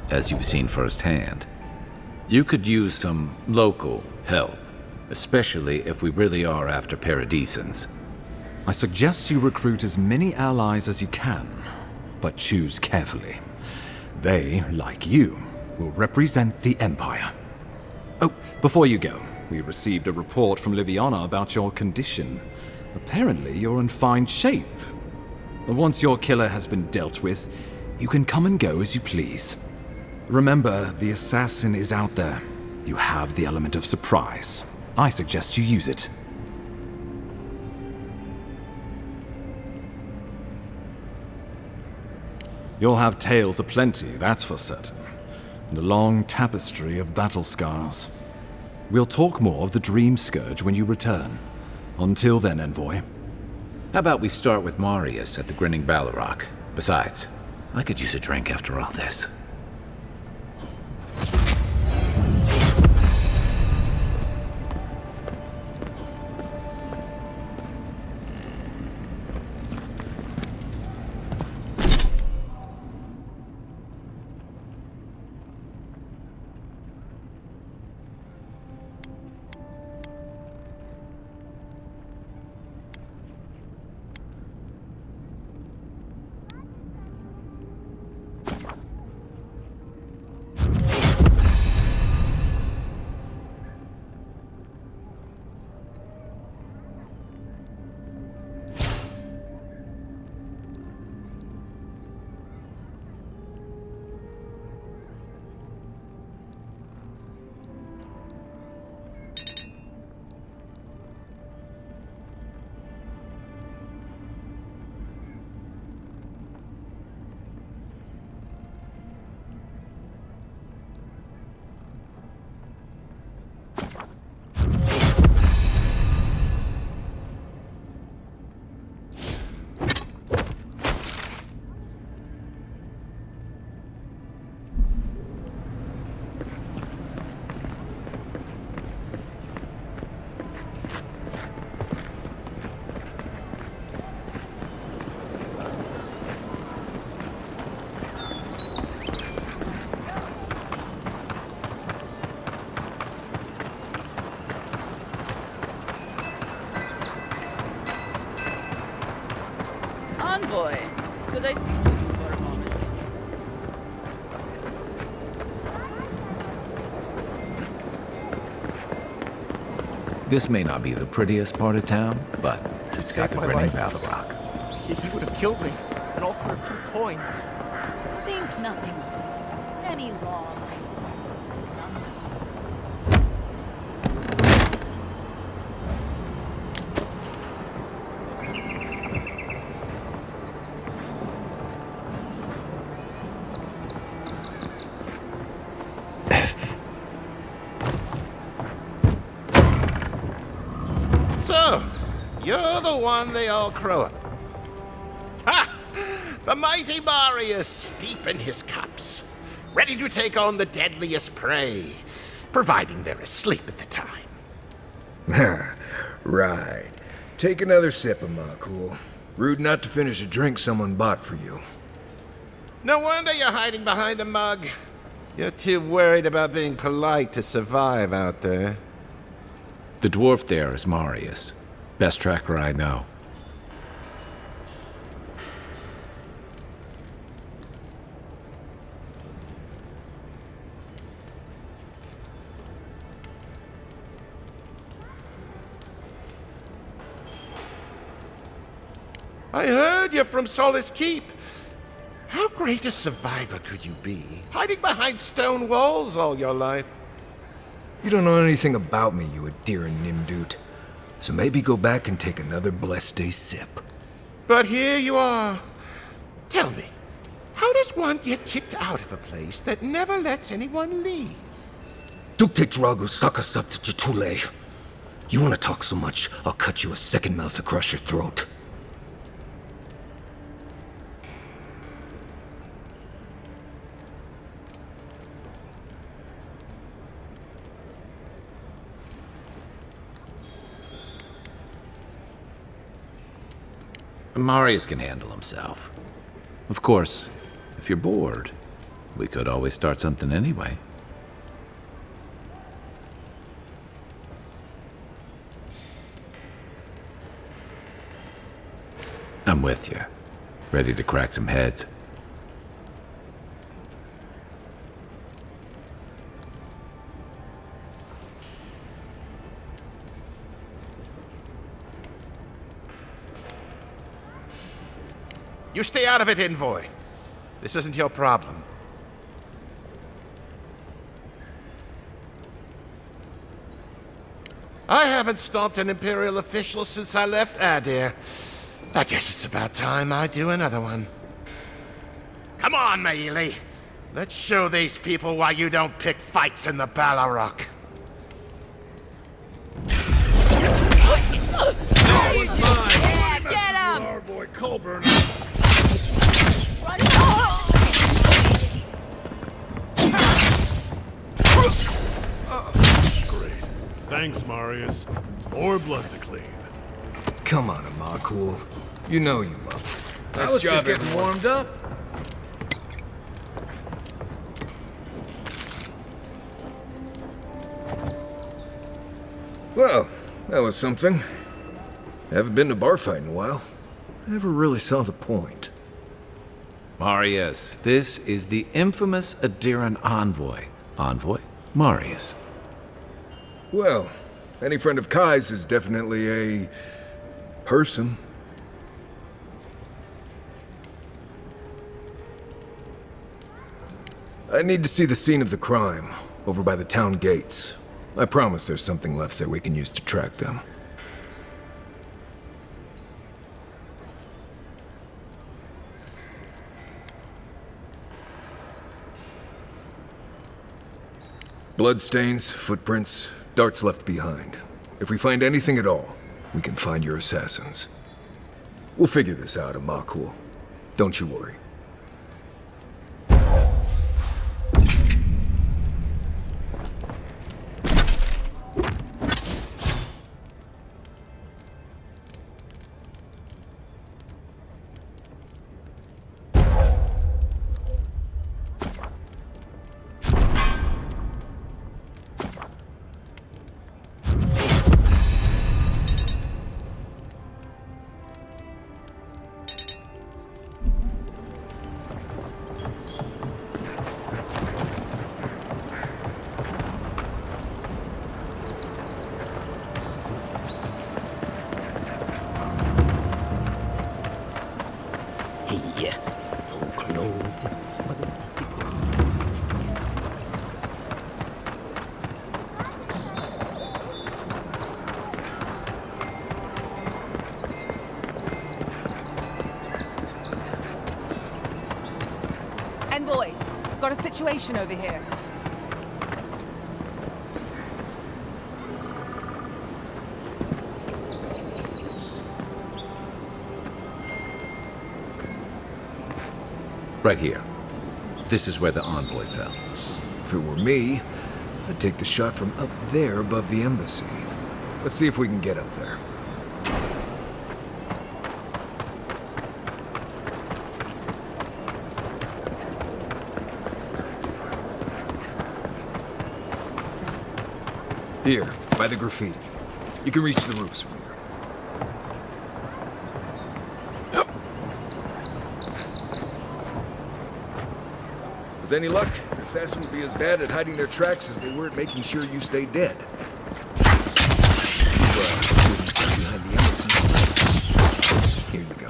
As you've seen firsthand, you could use some local help, especially if we really are after Paradisans. I suggest you recruit as many allies as you can, but choose carefully. They, like you, will represent the Empire. Oh, before you go, we received a report from Liviana about your condition. Apparently, you're in fine shape. Once your killer has been dealt with, you can come and go as you please. Remember, the assassin is out there. You have the element of surprise. I suggest you use it. You'll have tales aplenty, that's for certain. and a long tapestry of battle scars. We'll talk more of the Dream Scourge when you return. Until then, Envoy. How about we start with Marius at the Grinning Balrog? Besides, I could use a drink after all this. Envoy, could I speak to you for a moment? This may not be the prettiest part of town, but it's got the my Grinning life. Balrog. He would have killed me, and all for a few coins. Think nothing of it. Any law. So, you're the one they all crow up. Ha! The mighty Marius, deep in his cups, ready to take on the deadliest prey, providing they're asleep at the time. Right. Take another sip of my cool. Rude not to finish a drink someone bought for you. No wonder you're hiding behind a mug. You're too worried about being polite to survive out there. The dwarf there is Marius. Best tracker I know. I heard you're from Solace Keep. How great a survivor could you be, hiding behind stone walls all your life? You don't know anything about me, you Adira Nimdut. So maybe go back and take another blessed day sip. But here you are. Tell me, how does one get kicked out of a place that never lets anyone leave? Dukte Drago Sakasat Jitule. You wanna talk so much, I'll cut you a second mouth across your throat. Marius can handle himself. Of course, if you're bored, we could always start something anyway. I'm with you. Ready to crack some heads. You stay out of it, Envoy. This isn't your problem. I haven't stopped an Imperial official since I left Adir. I guess it's about time I do another one. Come on, Maili. Let's show these people why you don't pick fights in the Ballarok. Yeah, get him! Our boy Colburn. Great. Thanks, Marius. More blood to clean. Come on, Amakul. You know you love it. I was just getting warmed up. Well, that was something. Haven't been to bar fight in a while. Never really saw the point. Marius, this is the infamous Adiran envoy. Envoy? Marius. Well, any friend of Kai's is definitely a person. I need to see the scene of the crime, over by the town gates. I promise there's something left there we can use to track them. Bloodstains, footprints, darts left behind. If we find anything at all, we can find your assassins. We'll figure this out, Amakul. Don't you worry. Hey, so close. Envoy, got a situation over here. Right here. This is where the envoy fell. If it were me, I'd take the shot from up there above the embassy. Let's see if we can get up there. Here, by the graffiti. You can reach the roofs from here. With any luck, the assassin will be as bad at hiding their tracks as they were at making sure you stay dead. Behind the embassy. Here you go.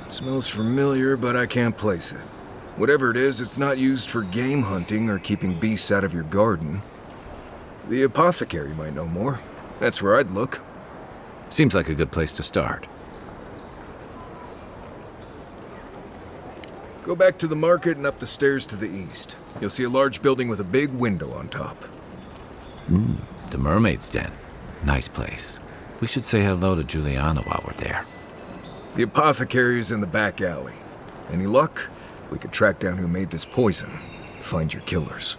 Smells familiar, but I can't place it. Whatever it is, it's not used for game hunting or keeping beasts out of your garden. The apothecary might know more. That's where I'd look. Seems like a good place to start. Go back to the market and up the stairs to the east. You'll see a large building with a big window on top. The Mermaid's Den. Nice place. We should say hello to Juliana while we're there. The apothecary is in the back alley. Any luck? We could track down who made this poison. Find your killers.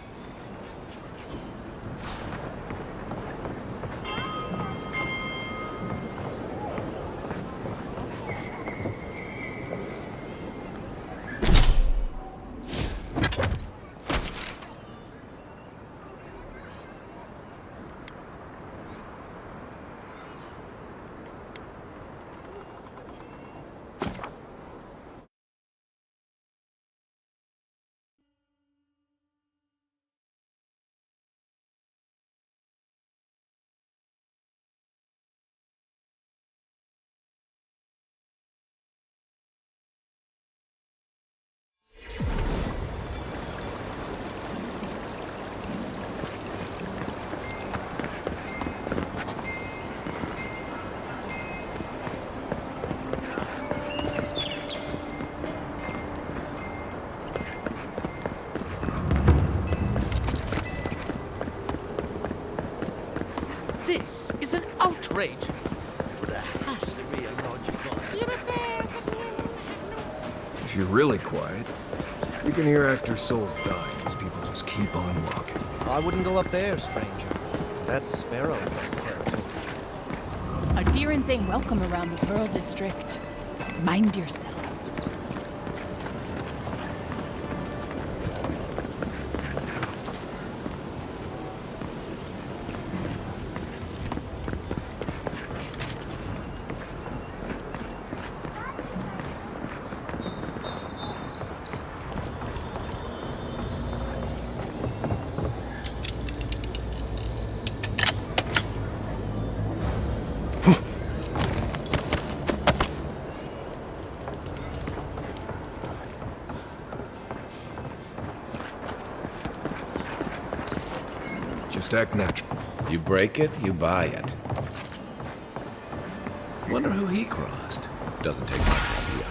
is an outrage. There has to be a logical. If you're really quiet, you can hear actors' souls dying as people just keep on walking. I wouldn't go up there, stranger. That's Sparrow territory. Adherents ain't welcome around the Pearl District. Mind yourself. Just act natural. You break it, you buy it. Wonder who he crossed. Doesn't take much idea.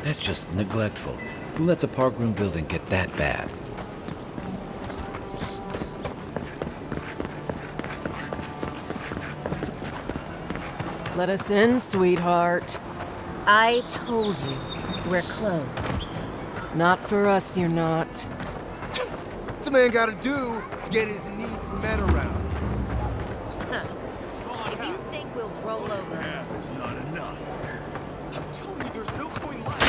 That's just neglectful. Who lets a parkroom building get that bad? Let us in, sweetheart. I told you, we're closed. Not for us, you're not. What's a man gotta do to get his needs met around? If you think we'll roll over... Half is not enough. I'm telling you, there's no going live.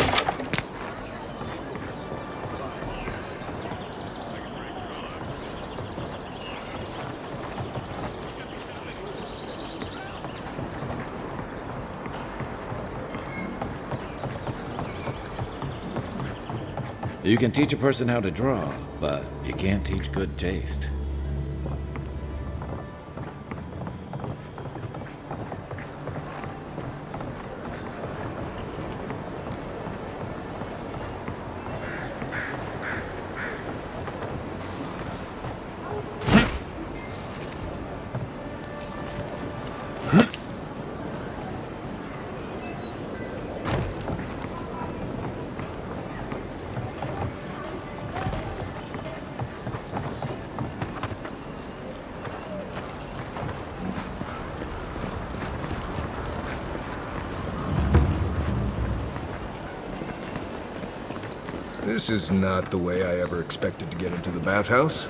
You can teach a person how to draw, but you can't teach good taste. This is not the way I ever expected to get into the bathhouse.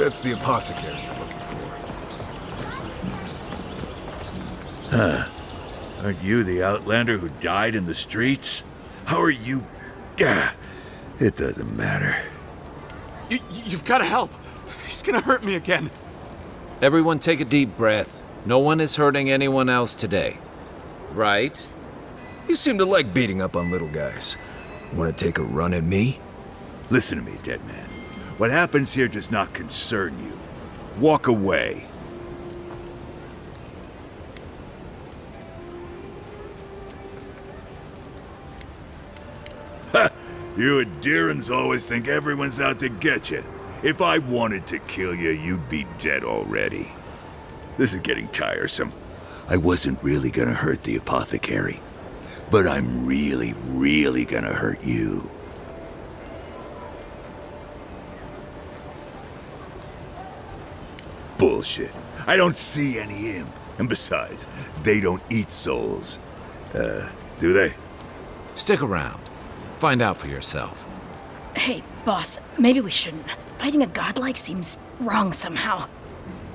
That's the apothecary you're looking for. Huh. Aren't you the outlander who died in the streets? How are you... Gah, it doesn't matter. You've got to help. He's gonna hurt me again. Everyone take a deep breath. No one is hurting anyone else today. Right? You seem to like beating up on little guys. Want to take a run at me? Listen to me, dead man. What happens here does not concern you. Walk away. Ha! You Addirans always think everyone's out to get you. If I wanted to kill you, you'd be dead already. This is getting tiresome. I wasn't really gonna hurt the apothecary, but I'm really, really gonna hurt you. Bullshit. I don't see any imp. And besides, they don't eat souls. Do they? Stick around. Find out for yourself. Hey, boss, maybe we shouldn't. Fighting a godlike seems wrong somehow.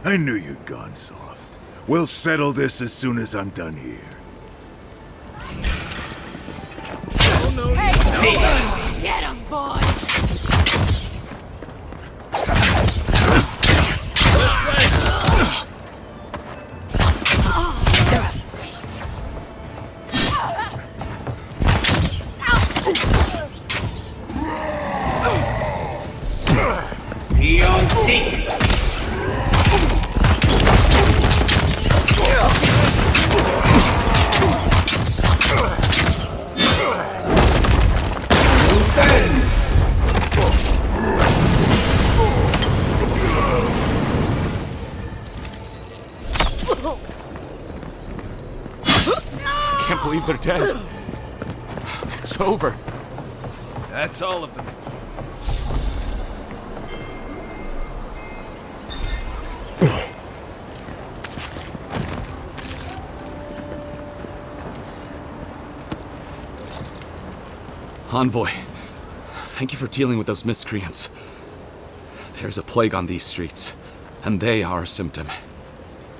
I knew you'd gone soft. We'll settle this as soon as I'm done here. Oh, no, Hey, get him, boy! Beyond seek. Can't believe they're dead. It's over. That's all of them. Envoy, thank you for dealing with those miscreants. There's a plague on these streets, and they are a symptom.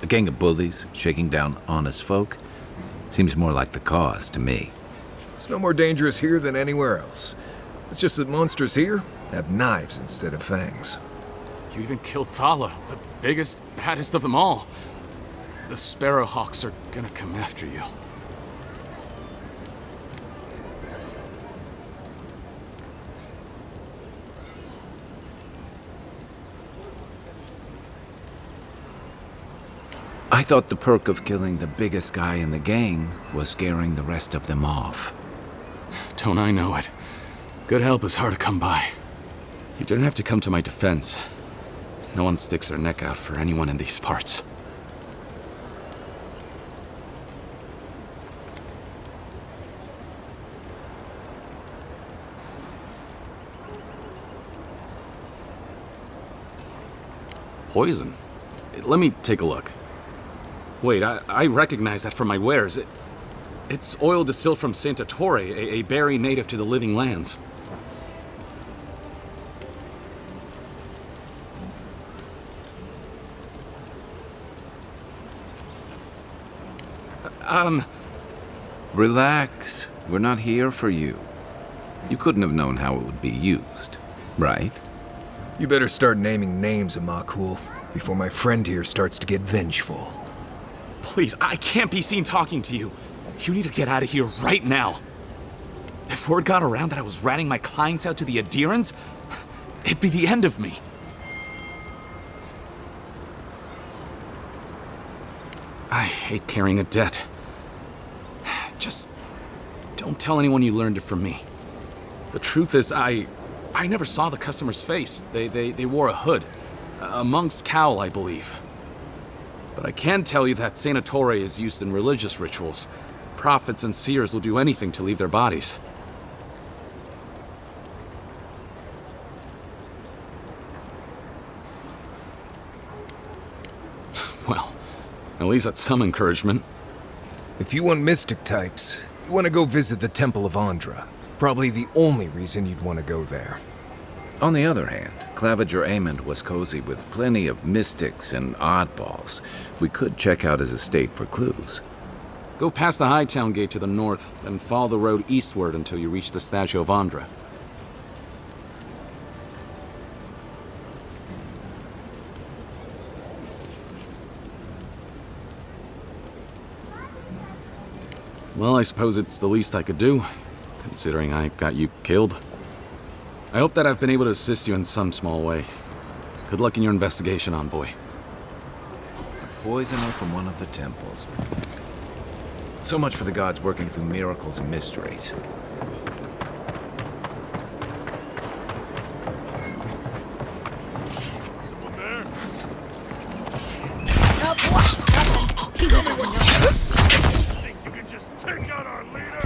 A gang of bullies shaking down honest folk? Seems more like the cause to me. It's no more dangerous here than anywhere else. It's just that monsters here have knives instead of fangs. You even killed Thala, the biggest, baddest of them all. The Sparrowhawks are gonna come after you. I thought the perk of killing the biggest guy in the gang was scaring the rest of them off. Don't I know it? Good help is hard to come by. You didn't have to come to my defense. No one sticks their neck out for anyone in these parts. Poison? Let me take a look. Wait, I recognize that from my wares. It's oil distilled from Santa Torre, a berry native to the Living Lands. Relax. We're not here for you. You couldn't have known how it would be used, right? You better start naming names, Amakul, before my friend here starts to get vengeful. Please, I can't be seen talking to you. You need to get out of here right now. If word got around that I was ratting my clients out to the Addirans, it'd be the end of me. I hate carrying a debt. Just don't tell anyone you learned it from me. The truth is, I never saw the customer's face. They wore a hood. A monk's cowl, I believe. But I can tell you that Santa Torre is used in religious rituals. Prophets and seers will do anything to leave their bodies. Well, at least that's some encouragement. If you want mystic types, you want to go visit the Temple of Andra. Probably the only reason you'd want to go there. On the other hand, Claviger Amond was cozy with plenty of mystics and oddballs. We could check out his estate for clues. Go past the Hightown Gate to the north, then follow the road eastward until you reach the statue of Andra. Well, I suppose it's the least I could do, considering I got you killed. I hope that I've been able to assist you in some small way. Good luck in your investigation, Envoy. Poisoner from one of the temples. So much for the gods working through miracles and mysteries. Someone there? Think you can just take out our leader?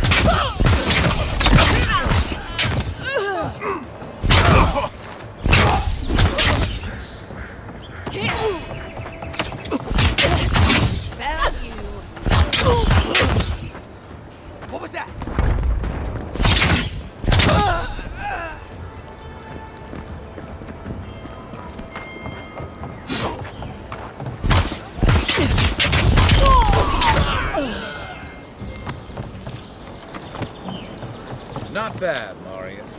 What was that? Not bad, Marius.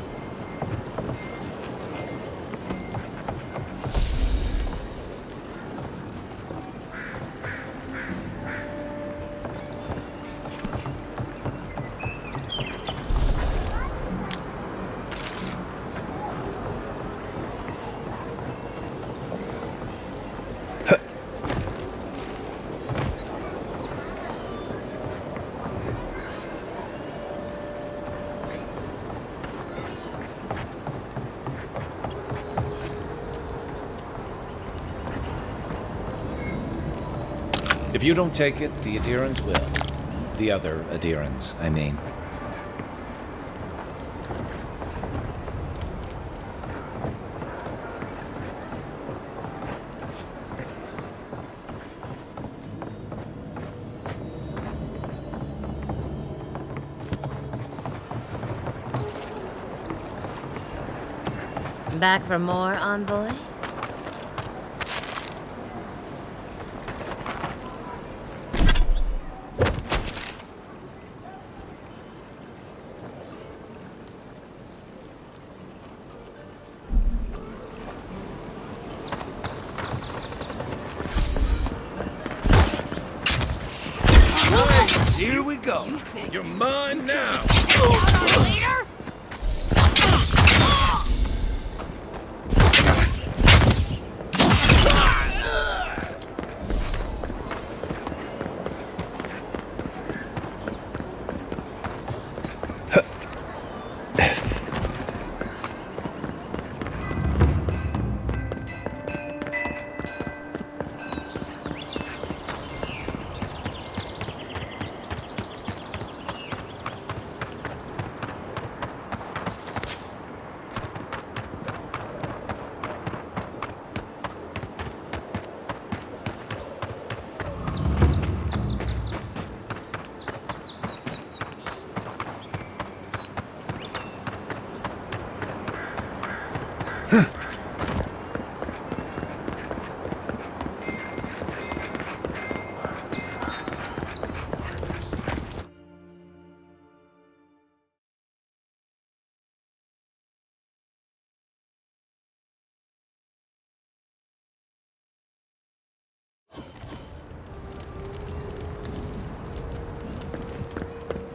If you don't take it, the adherents will. The other adherents, I mean. Back for more, Envoy? Here we go. You're mine now. Leader?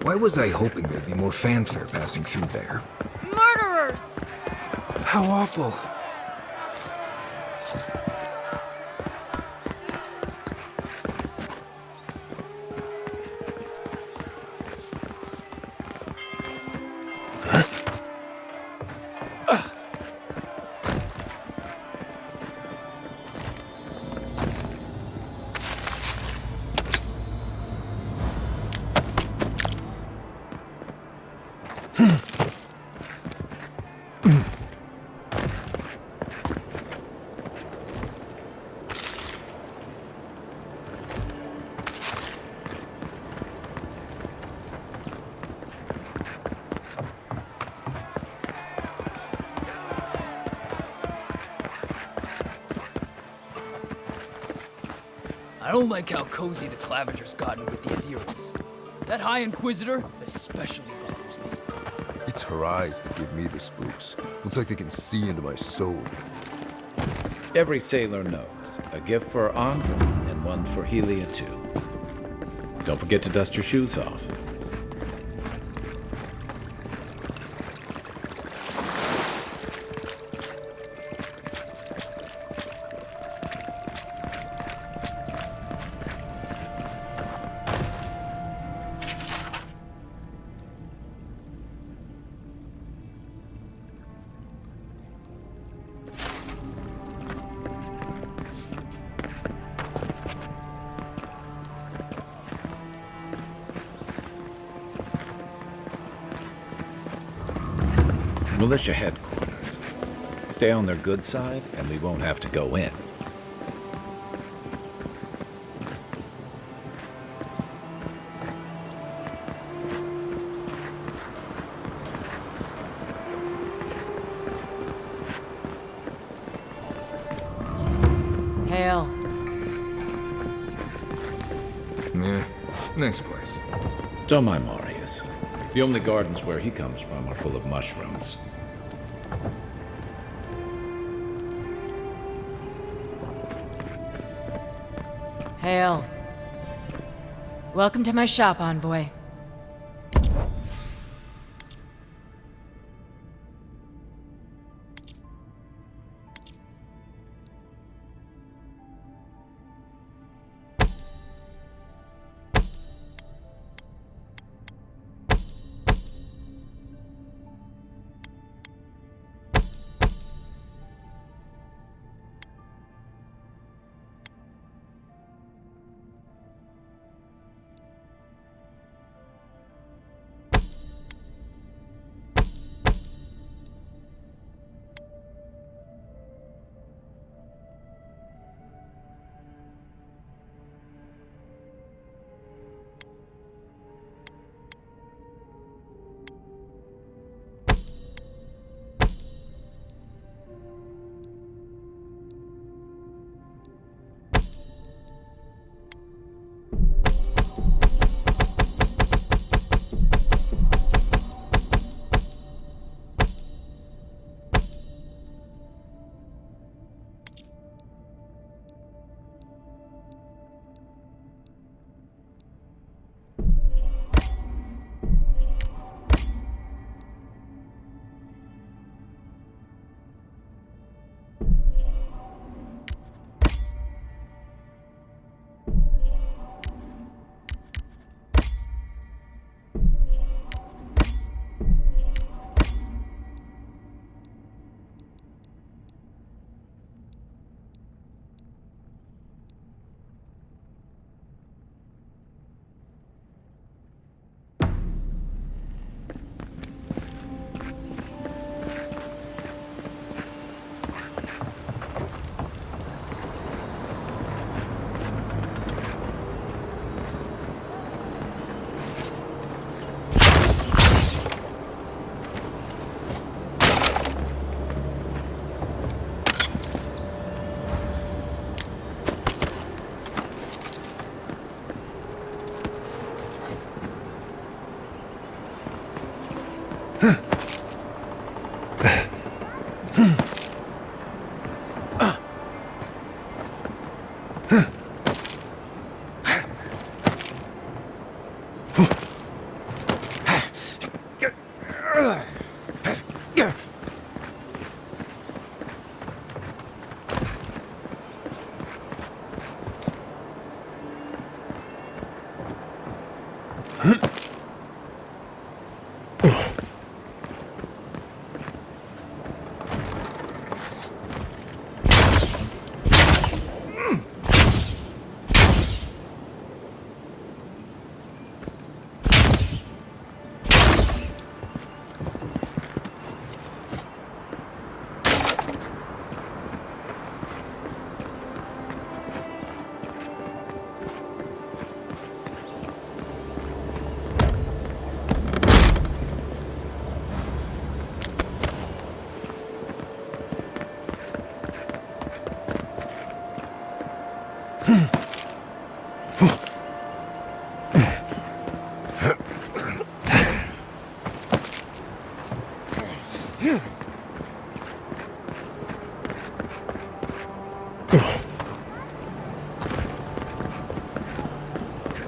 Why was I hoping there'd be more fanfare passing through there? Murderers! How awful. I don't like how cozy the Clavenger's gotten with the adherents. That High Inquisitor especially bothers me. It's her eyes that give me the spooks. Looks like they can see into my soul. Every sailor knows. A gift for Andra and one for Helia too. Don't forget to dust your shoes off. Militia headquarters. Stay on their good side, and we won't have to go in. Hail. Yeah, nice place. Don't mind Marius. The only gardens where he comes from are full of mushrooms. Hail. Welcome to my shop, Envoy.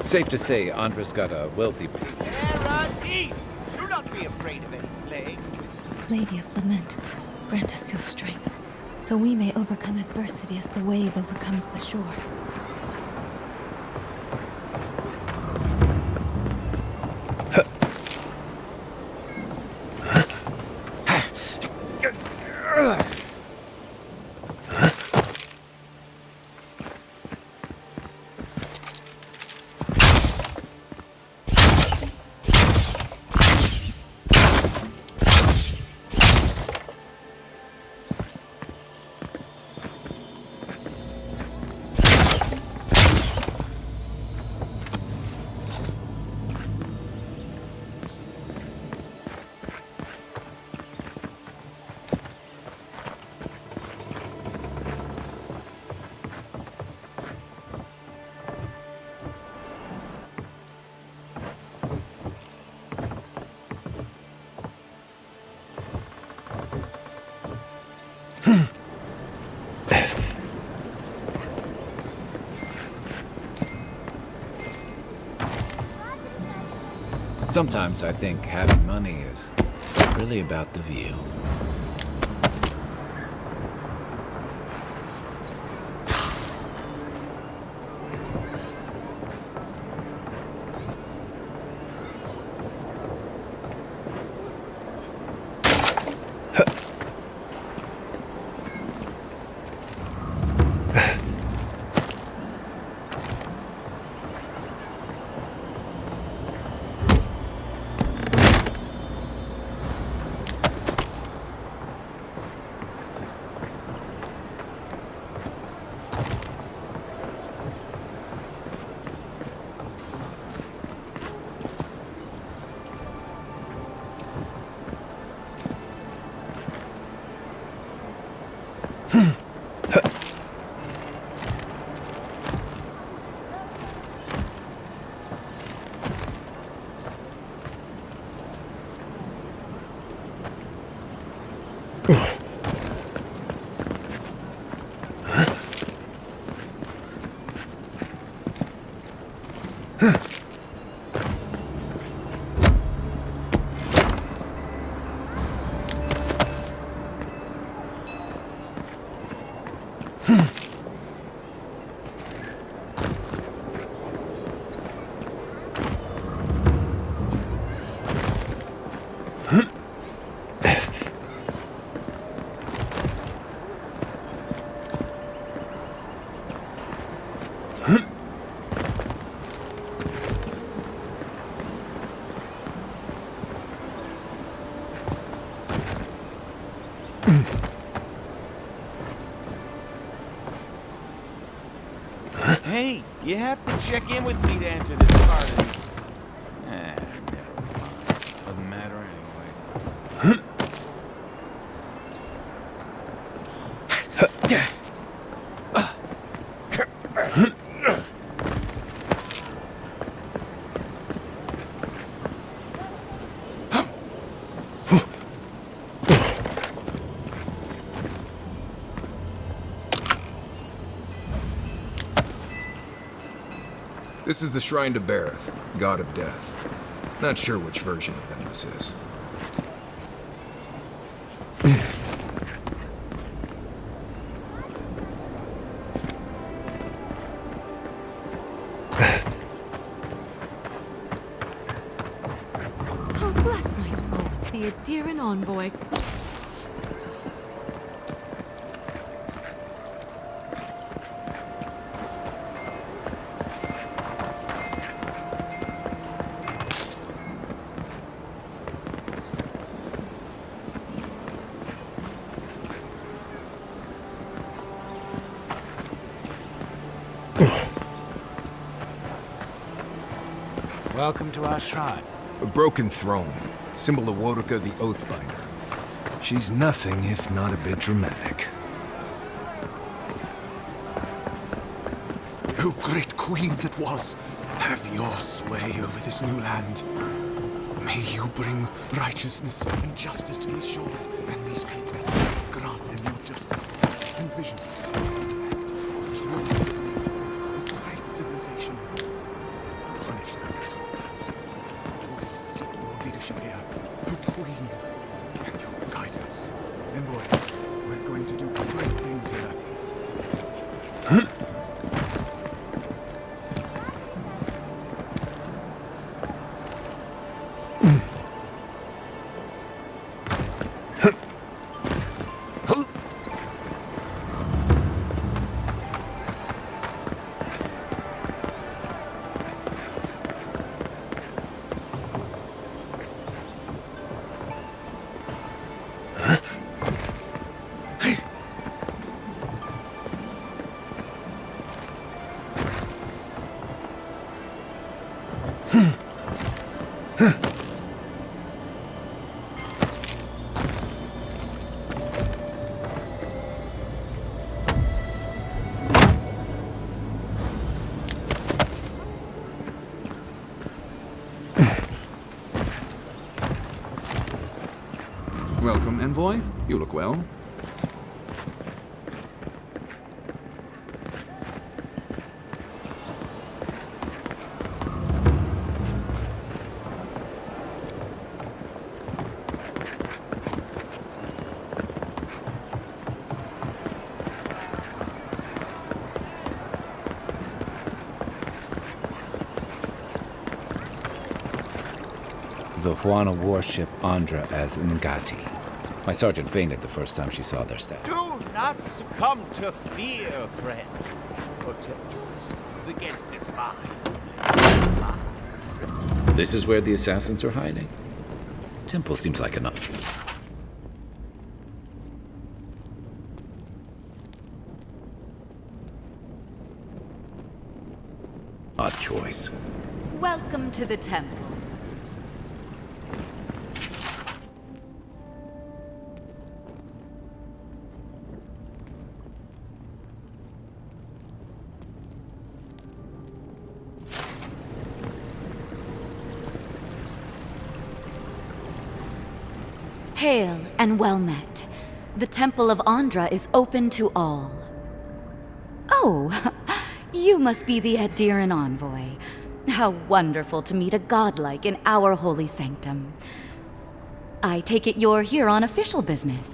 Safe to say, Andra's got a wealthy patron. East! Do not be afraid of any plague. Lady of Lament, grant us your strength, so we may overcome adversity as the wave overcomes the shore. Sometimes I think having money is really about the view. Hey, you have to check in with me to enter this part of the... never mind. Doesn't matter anyway. This is the Shrine to Bareth, God of Death. Not sure which version of them this is. Oh, bless my soul, the Adiran envoy. Welcome to our shrine. A broken throne, symbol of Wodoka the Oathbinder. She's nothing if not a bit dramatic. O great queen that was, have your sway over this new land. May you bring righteousness and justice to these shores and these people. Grant them your justice and vision. Such wonders as may find a great civilization. Welcome, envoy. You look well. The Juana warship Andra as Ngati. My sergeant fainted the first time she saw their staff. Do not succumb to fear, friends. Protect yourselves against this fire. This is where the assassins are hiding? Temple seems like enough. Odd choice. Welcome to the temple. Hail and well met. The Temple of Andra is open to all. Oh, you must be the Adiran envoy. How wonderful to meet a godlike in our holy sanctum. I take it you're here on official business.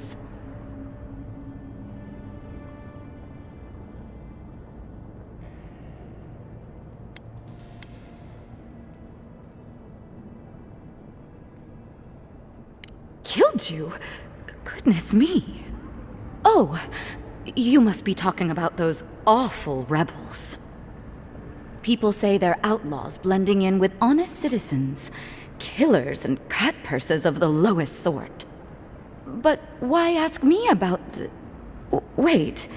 Killed you? Goodness me. Oh, you must be talking about those awful rebels. People say they're outlaws blending in with honest citizens, killers and cutpurses of the lowest sort. But why ask me about the... Wait,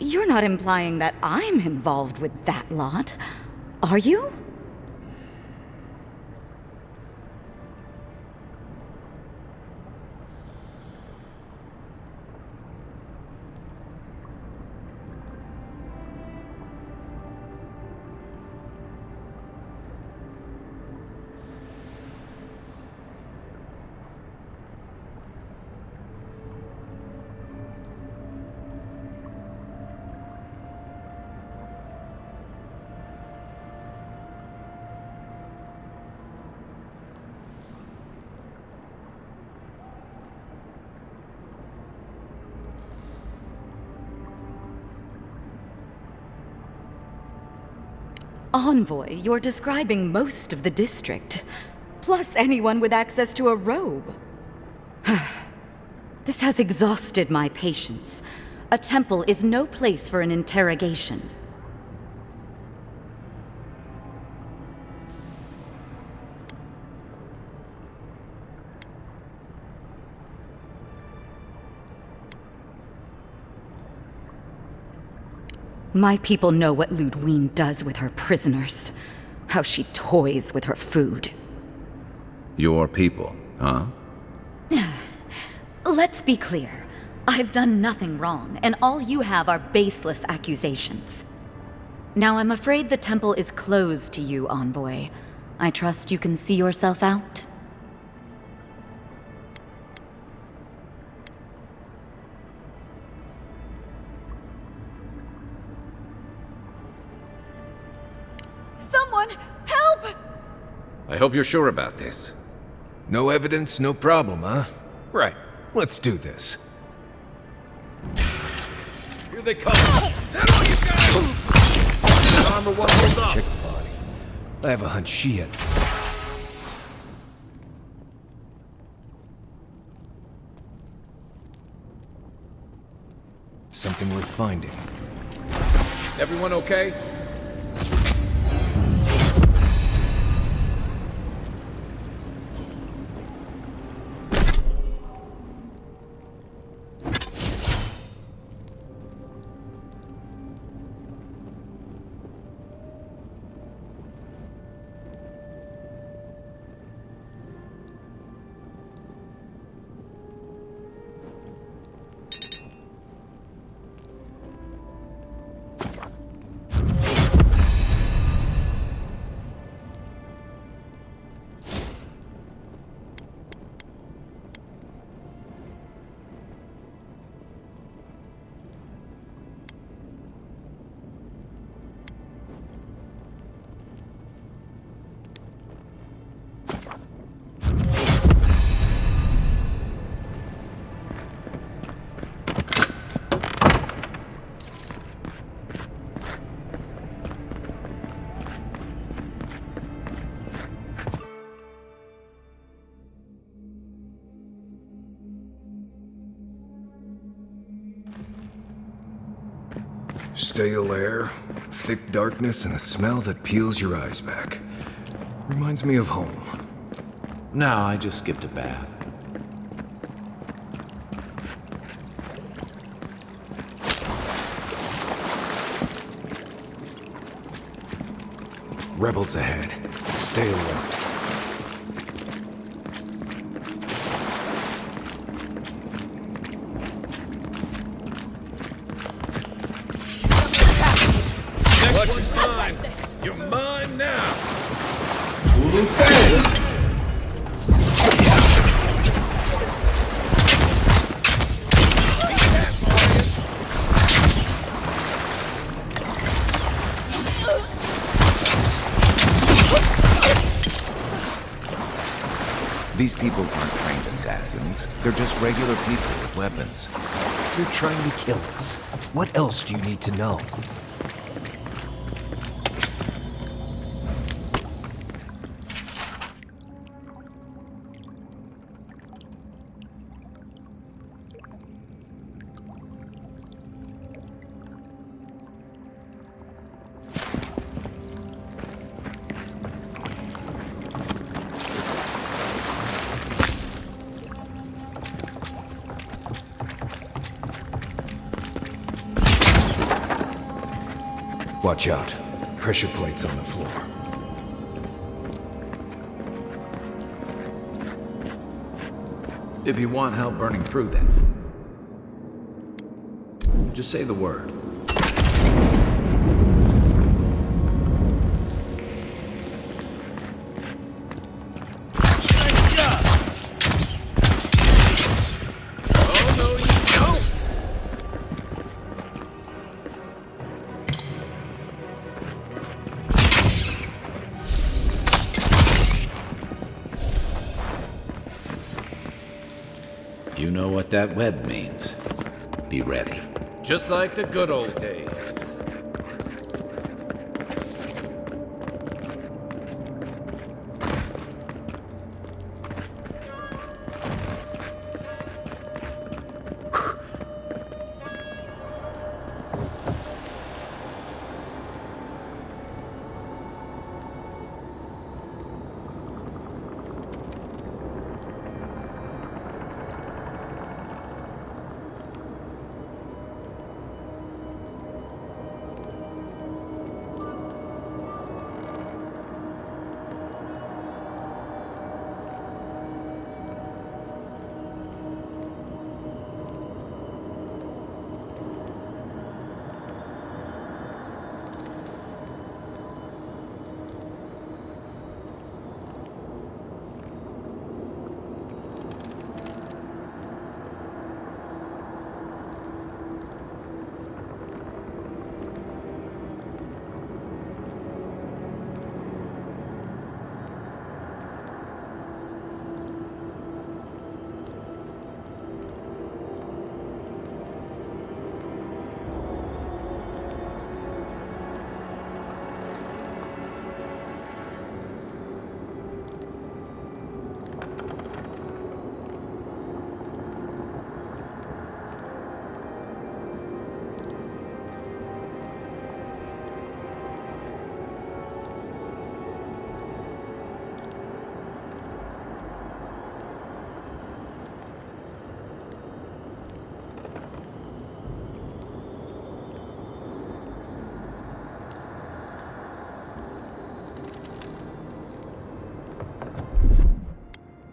you're not implying that I'm involved with that lot, are you? Envoy, you're describing most of the district, plus anyone with access to a robe. This has exhausted my patience. A temple is no place for an interrogation. My people know what Ludwine does with her prisoners. How she toys with her food. Your people, huh? Let's be clear. I've done nothing wrong, and all you have are baseless accusations. Now I'm afraid the temple is closed to you, Envoy. I trust you can see yourself out? Someone, help! I hope you're sure about this. No evidence, no problem, huh? Right. Let's do this. Here they come! Settle you guys! Armor won't hold up! Chick body. I have a hunch she had. Something worth finding. Everyone okay? Stale air, thick darkness, and a smell that peels your eyes back. Reminds me of home. No, I just skipped a bath. Rebels ahead. Stay alert. Watch your time. You're mine now. These people aren't trained assassins. They're just regular people with weapons. You're trying to kill us. What else do you need to know? Watch out. Pressure plates on the floor. If you want help burning through them, just say the word. You know what that web means. Be ready. Just like the good old days.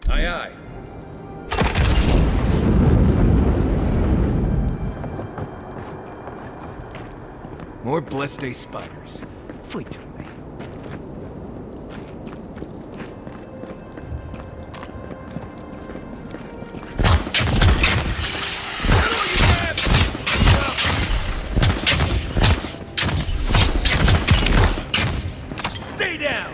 Aye, aye. More blessed day spiders. Flee to me. Stay down!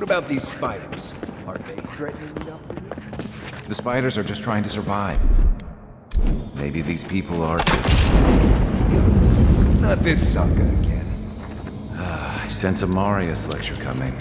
about these spiders? Are they threatening enough for you? The spiders are just trying to survive. Maybe these people are... Not this sucker again. I sense a Marius lecture coming.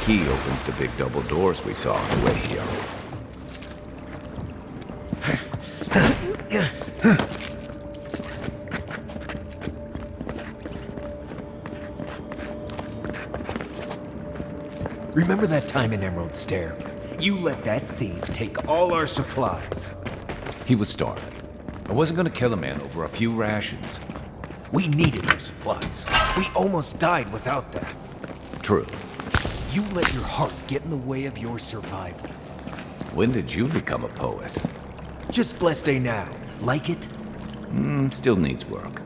Key opens the big double doors we saw on the way here. Remember that time in Emerald Stair? You let that thief take all our supplies. He was starving. I wasn't gonna kill a man over a few rations. We needed our supplies. We almost died without that. True. You let your heart get in the way of your survival. When did you become a poet? Just blessed day now. Like it? Still needs work.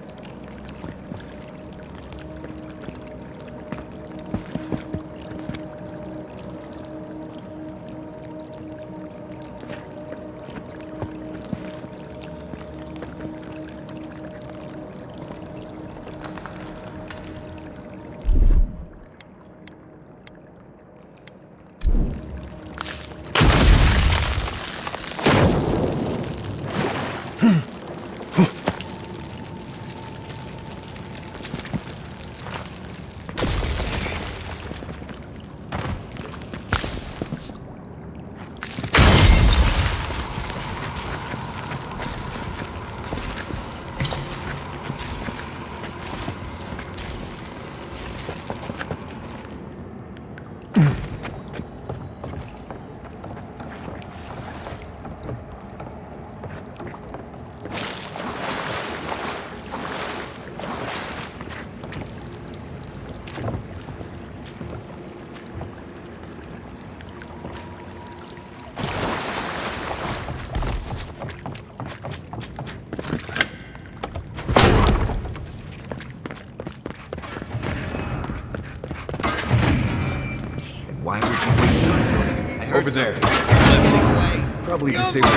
Why would you waste time running? I heard Over there. Everything away. Probably Go disabled.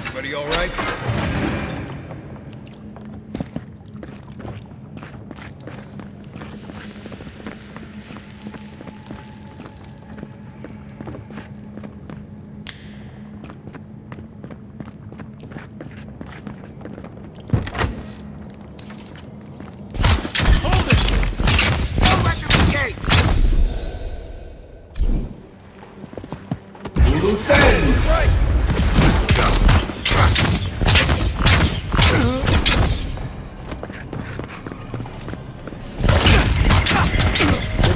Everybody all right?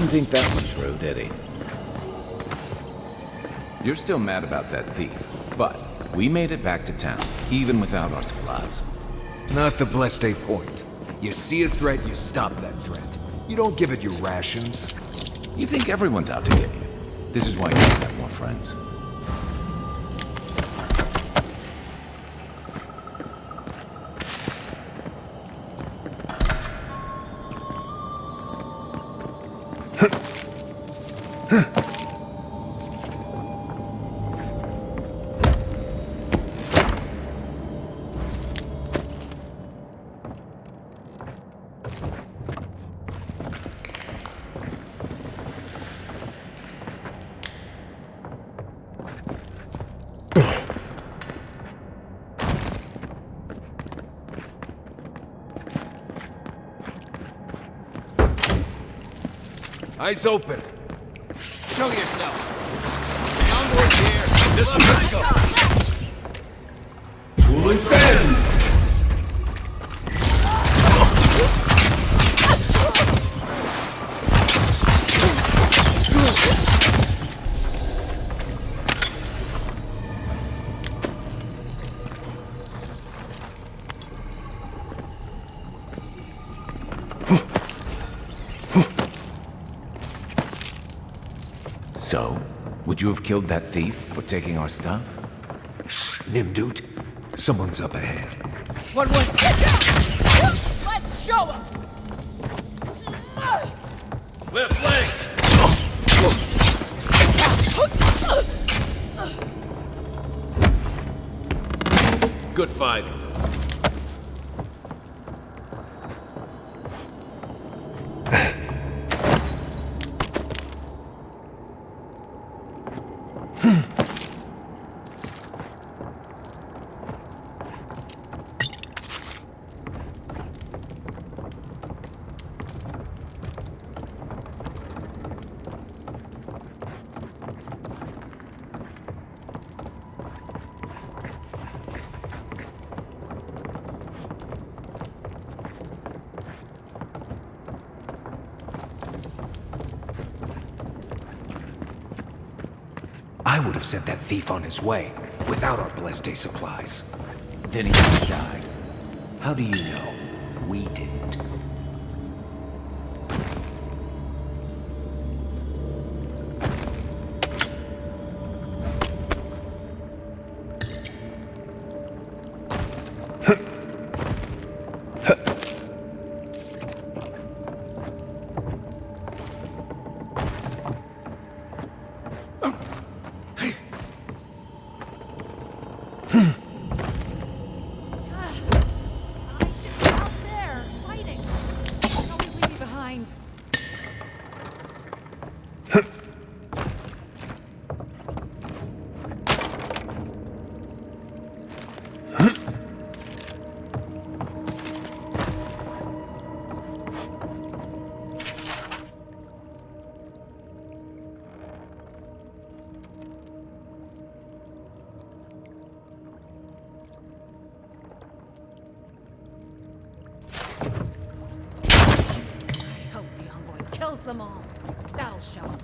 didn't think that one through, did he? You're still mad about that thief, but we made it back to town, even without our supplies. Not the Bleste point. You see a threat, you stop that threat. You don't give it your rations. You think everyone's out to get you. This is why you should have more friends. Eyes open. Show yourself. The envoy's here. Let's go. Cooling fans! So, would you have killed that thief for taking our stuff? Shh, Nimdut. Someone's up ahead. What was it? Let's show him! Left leg! Good fighting. I would have sent that thief on his way without our Bleste supplies. Then he would have died. How do you know? We didn't. Out there, fighting. Don't leave me behind. I hope the envoy kills them all. That'll show him.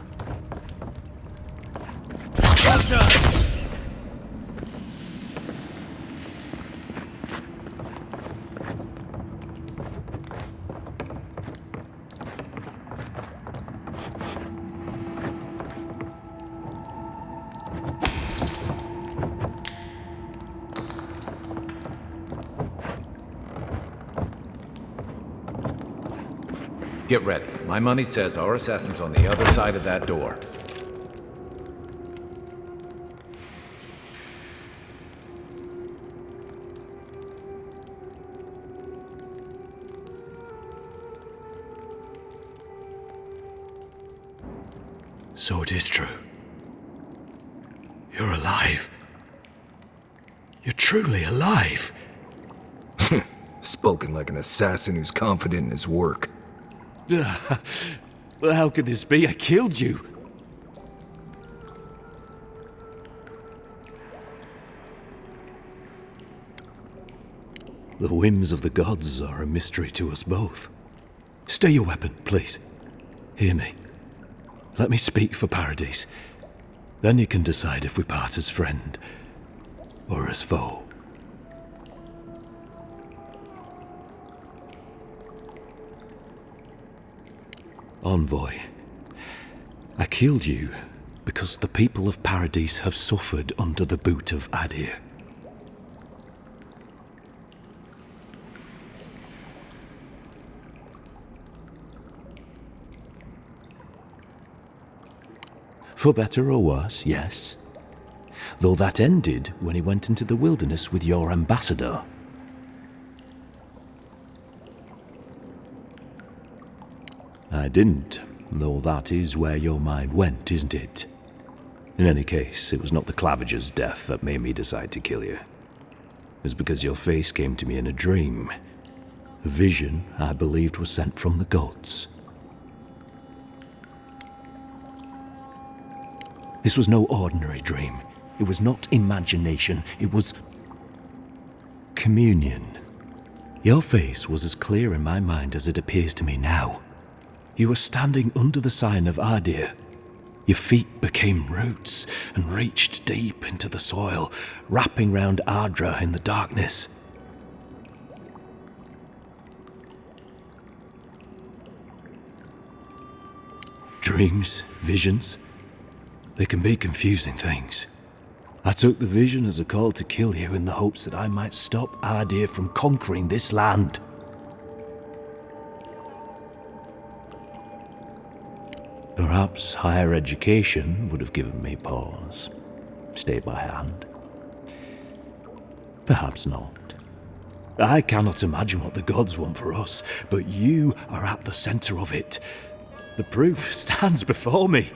Get ready. My money says our assassin's on the other side of that door. So it is true. You're alive. You're truly alive. Spoken like an assassin who's confident in his work. Well, how could this be? I killed you. The whims of the gods are a mystery to us both. Stay your weapon, please. Hear me. Let me speak for Paradise. Then you can decide if we part as friend or as foe. Envoy, I killed you because the people of Paradise have suffered under the boot of Adir. For better or worse, yes. Though that ended when he went into the wilderness with your ambassador. I didn't, though that is where your mind went, isn't it? In any case, it was not the Clavager's death that made me decide to kill you. It was because your face came to me in a dream. A vision I believed was sent from the gods. This was no ordinary dream. It was not imagination. It was communion. Your face was as clear in my mind as it appears to me now. You were standing under the sign of Adir. Your feet became roots and reached deep into the soil, wrapping round Ardra in the darkness. Dreams, visions, they can be confusing things. I took the vision as a call to kill you in the hopes that I might stop Adir from conquering this land. Perhaps higher education would have given me pause. Stay by hand. Perhaps not. I cannot imagine what the gods want for us, but you are at the center of it. The proof stands before me.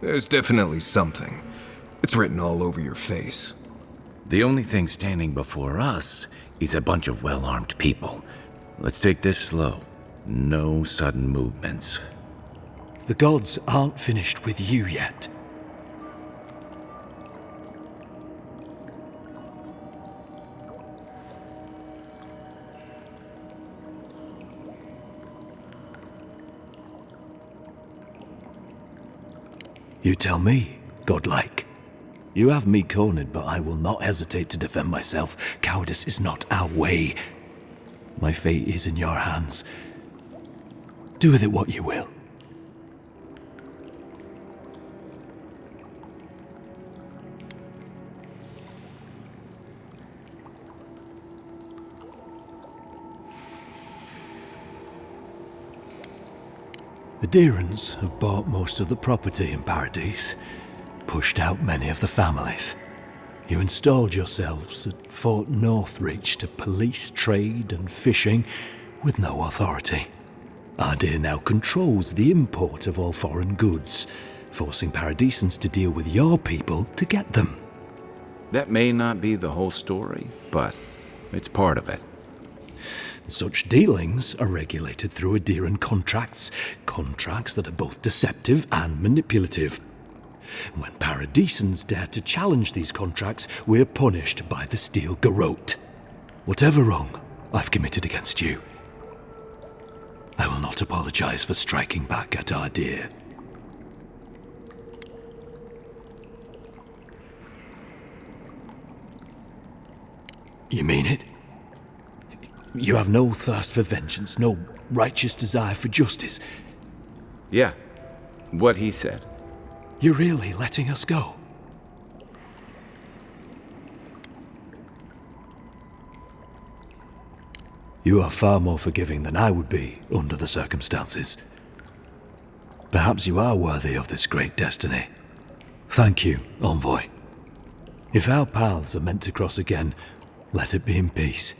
There's definitely something. It's written all over your face. The only thing standing before us is a bunch of well-armed people. Let's take this slow. No sudden movements. The gods aren't finished with you yet. You tell me, godlike. You have me cornered, but I will not hesitate to defend myself. Cowardice is not our way. My fate is in your hands. Do with it what you will. The Deerans have bought most of the property in Paradise, pushed out many of the families. You installed yourselves at Fort Northreach to police trade and fishing with no authority. Adir now controls the import of all foreign goods, forcing Paradisans to deal with your people to get them. That may not be the whole story, but it's part of it. Such dealings are regulated through Adiran contracts that are both deceptive and manipulative. When Paradisans dare to challenge these contracts, we're punished by the Steel Garrote. Whatever wrong I've committed against you, I will not apologize for striking back at Adir. You mean it? You have no thirst for vengeance, no righteous desire for justice. Yeah, what he said. You're really letting us go? You are far more forgiving than I would be under the circumstances. Perhaps you are worthy of this great destiny. Thank you, Envoy. If our paths are meant to cross again, let it be in peace.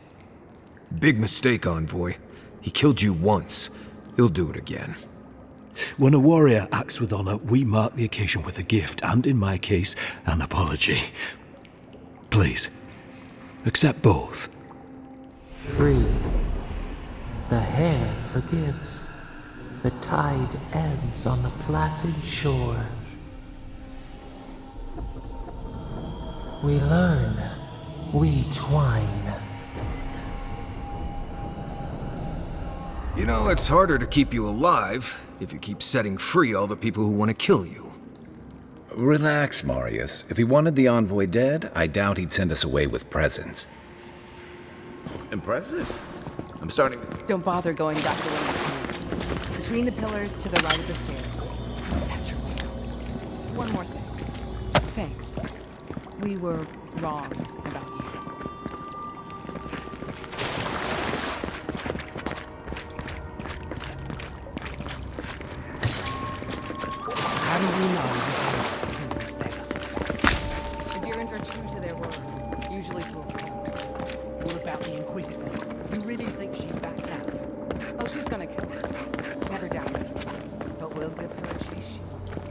Big mistake, Envoy. He killed you once. He'll do it again. When a warrior acts with honor, we mark the occasion with a gift, and in my case, an apology. Please, accept both. Free. The hair forgives. The tide ebbs on the placid shore. We learn. We twine. You know, it's harder to keep you alive if you keep setting free all the people who want to kill you. Relax, Marius. If he wanted the envoy dead, I doubt he'd send us away with presents. Impressive. I'm starting to... Don't bother going back the way you came. Between the pillars to the right of the stairs. That's your way out. One more thing. Thanks. We were wrong about you. How do we know this is The Deerans are true to their word, usually to a fault. What about the Inquisitor? You really think she's back down? Oh, she's gonna kill us. Never doubt it. But we'll give her a chase she won't forget.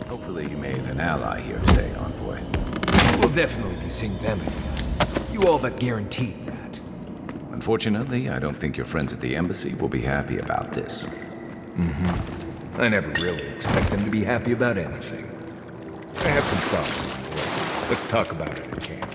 Hopefully you made an ally here today, envoy. We'll definitely be seeing them again. You all but guaranteed that. Unfortunately, I don't think your friends at the embassy will be happy about this. I never really expect them to be happy about anything. I have some thoughts on the way. Let's talk about it at camp.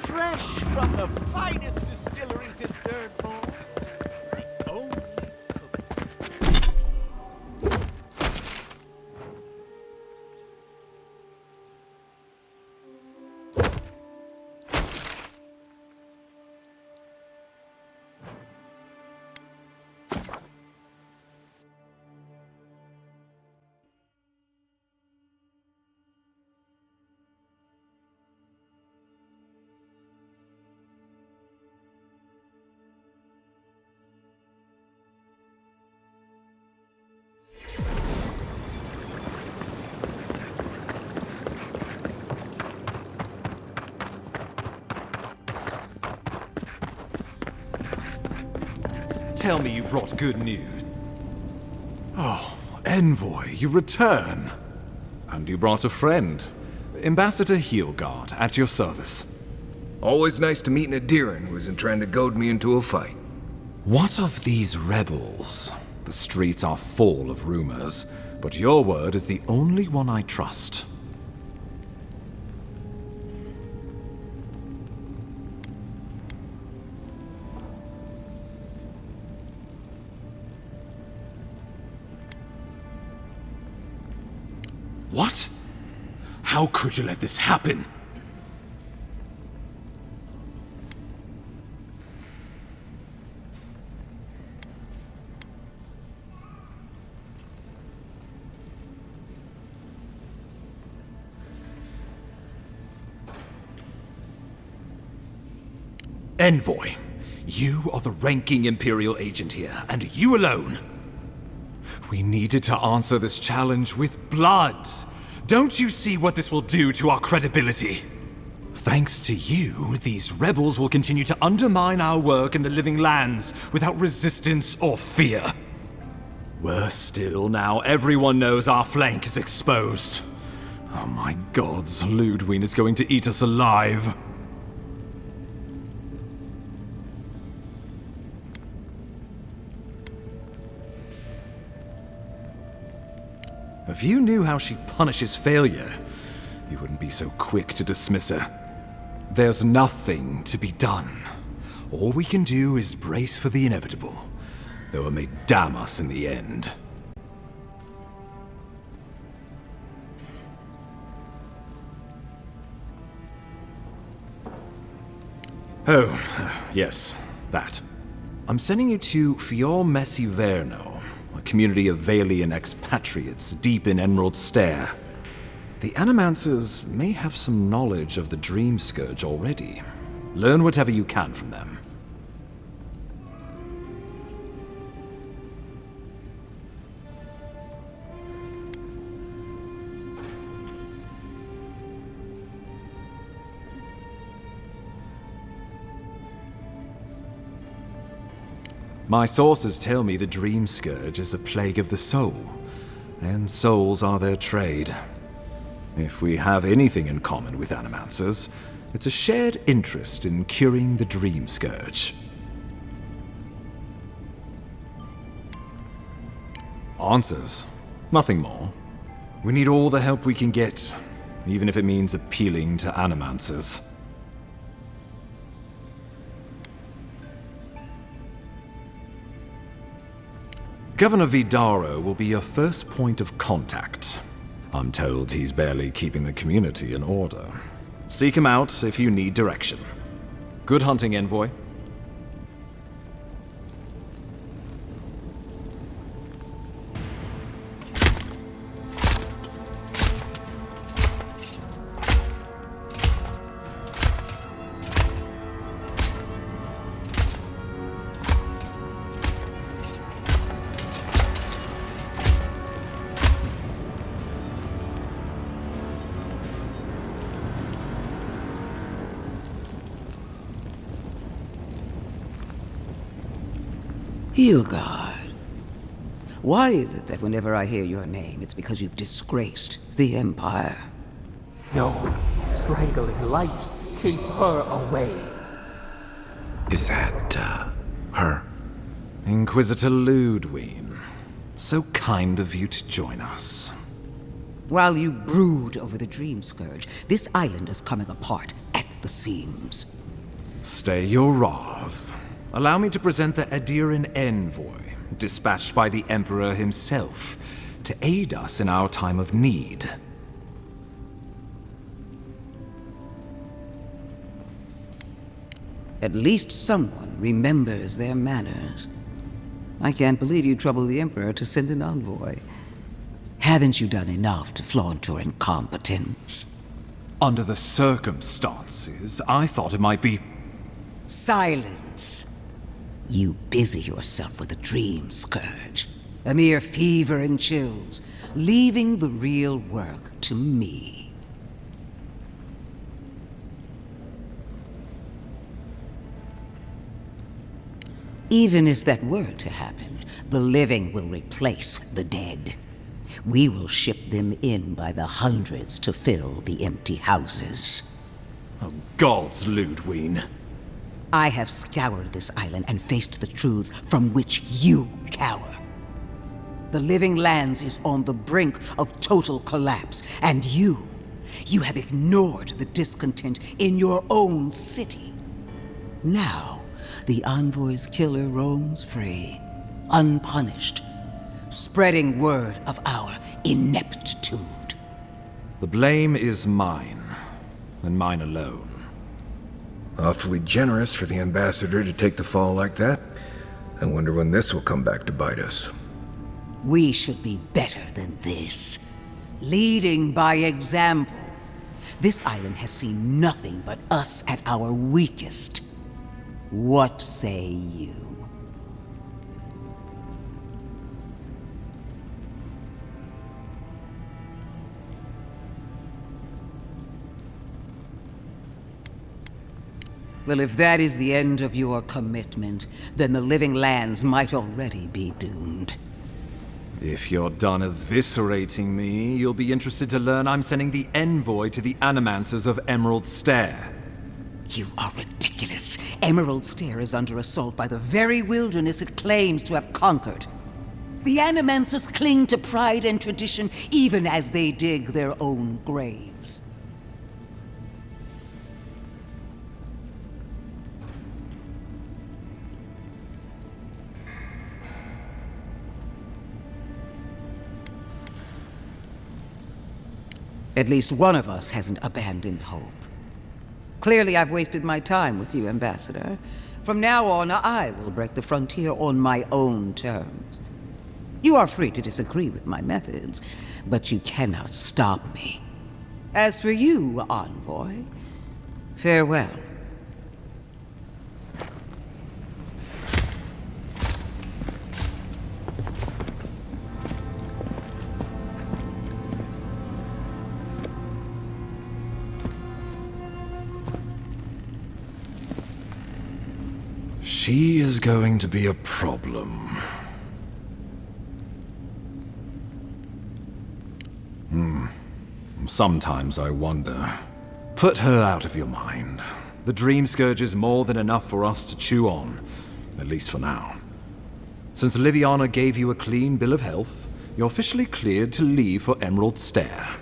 Fresh from the finest distilleries in Dirtmore. Only Tell me you brought good news. Oh, Envoy, you return. And you brought a friend. Ambassador Heelguard, at your service. Always nice to meet an Adiran who isn't trying to goad me into a fight. What of these rebels? The streets are full of rumors, but your word is the only one I trust. What? How could you let this happen? Envoy, you are the ranking Imperial agent here, and you alone. We needed to answer this challenge with blood. Don't you see what this will do to our credibility? Thanks to you, these rebels will continue to undermine our work in the Living Lands without resistance or fear. Worse still, now everyone knows our flank is exposed. Oh my gods, Ludwig is going to eat us alive. If you knew how she punishes failure, you wouldn't be so quick to dismiss her. There's nothing to be done. All we can do is brace for the inevitable, though it may damn us in the end. Oh, yes, that. I'm sending you to Fior Messiverno, a community of Valian expatriates deep in Emerald Stair. The Animancers may have some knowledge of the Dream Scourge already. Learn whatever you can from them. My sources tell me the Dream Scourge is a plague of the soul, and souls are their trade. If we have anything in common with Animancers, it's a shared interest in curing the Dream Scourge. Answers. Nothing more. We need all the help we can get, even if it means appealing to Animancers. Governor Vidaro will be your first point of contact. I'm told he's barely keeping the community in order. Seek him out if you need direction. Good hunting, Envoy. Hilgard. Why is it that whenever I hear your name, it's because you've disgraced the Empire? No, strangling light. Keep her away. Is that, her? Inquisitor Ludwig. So kind of you to join us. While you brood over the Dream Scourge, this island is coming apart at the seams. Stay your wrath. Allow me to present the Adiran Envoy, dispatched by the Emperor himself, to aid us in our time of need. At least someone remembers their manners. I can't believe you troubled the Emperor to send an envoy. Haven't you done enough to flaunt your incompetence? Under the circumstances, I thought it might be... Silence! You busy yourself with the Dream Scourge. A mere fever and chills, leaving the real work to me. Even if that were to happen, the living will replace the dead. We will ship them in by the hundreds to fill the empty houses. Oh, gods, Ludwig. I have scoured this island and faced the truths from which you cower. The Living Lands is on the brink of total collapse, and you have ignored the discontent in your own city. Now, the Envoy's killer roams free, unpunished, spreading word of our ineptitude. The blame is mine, and mine alone. Awfully generous for the ambassador to take the fall like that. I wonder when this will come back to bite us. We should be better than this. Leading by example. This island has seen nothing but us at our weakest. What say you? Well, if that is the end of your commitment, then the Living Lands might already be doomed. If you're done eviscerating me, you'll be interested to learn I'm sending the Envoy to the Animancers of Emerald Stair. You are ridiculous. Emerald Stair is under assault by the very wilderness it claims to have conquered. The Animancers cling to pride and tradition even as they dig their own graves. At least one of us hasn't abandoned hope. Clearly, I've wasted my time with you, Ambassador. From now on, I will break the frontier on my own terms. You are free to disagree with my methods, but you cannot stop me. As for you, envoy, farewell. She is going to be a problem. Sometimes I wonder. Put her out of your mind. The Dream Scourge is more than enough for us to chew on, at least for now. Since Liviana gave you a clean bill of health, you're officially cleared to leave for Emerald Stair.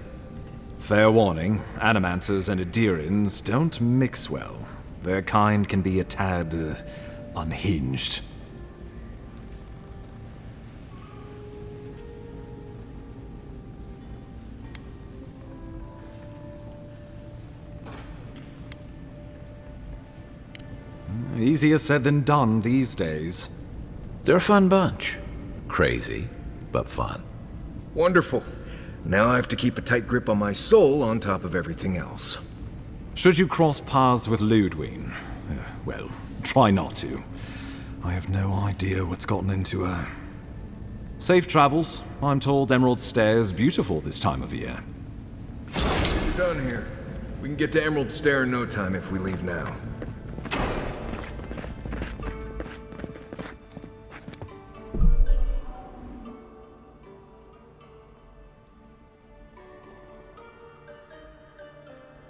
Fair warning, Animanters and Adirans don't mix well. Their kind can be a tad, unhinged. Easier said than done these days. They're a fun bunch. Crazy, but fun. Wonderful. Now I have to keep a tight grip on my soul on top of everything else. Should you cross paths with Ludwine, well, try not to. I have no idea what's gotten into her. Safe travels. I'm told Emerald Stair is beautiful this time of year. We're done here. We can get to Emerald Stair in no time if we leave now.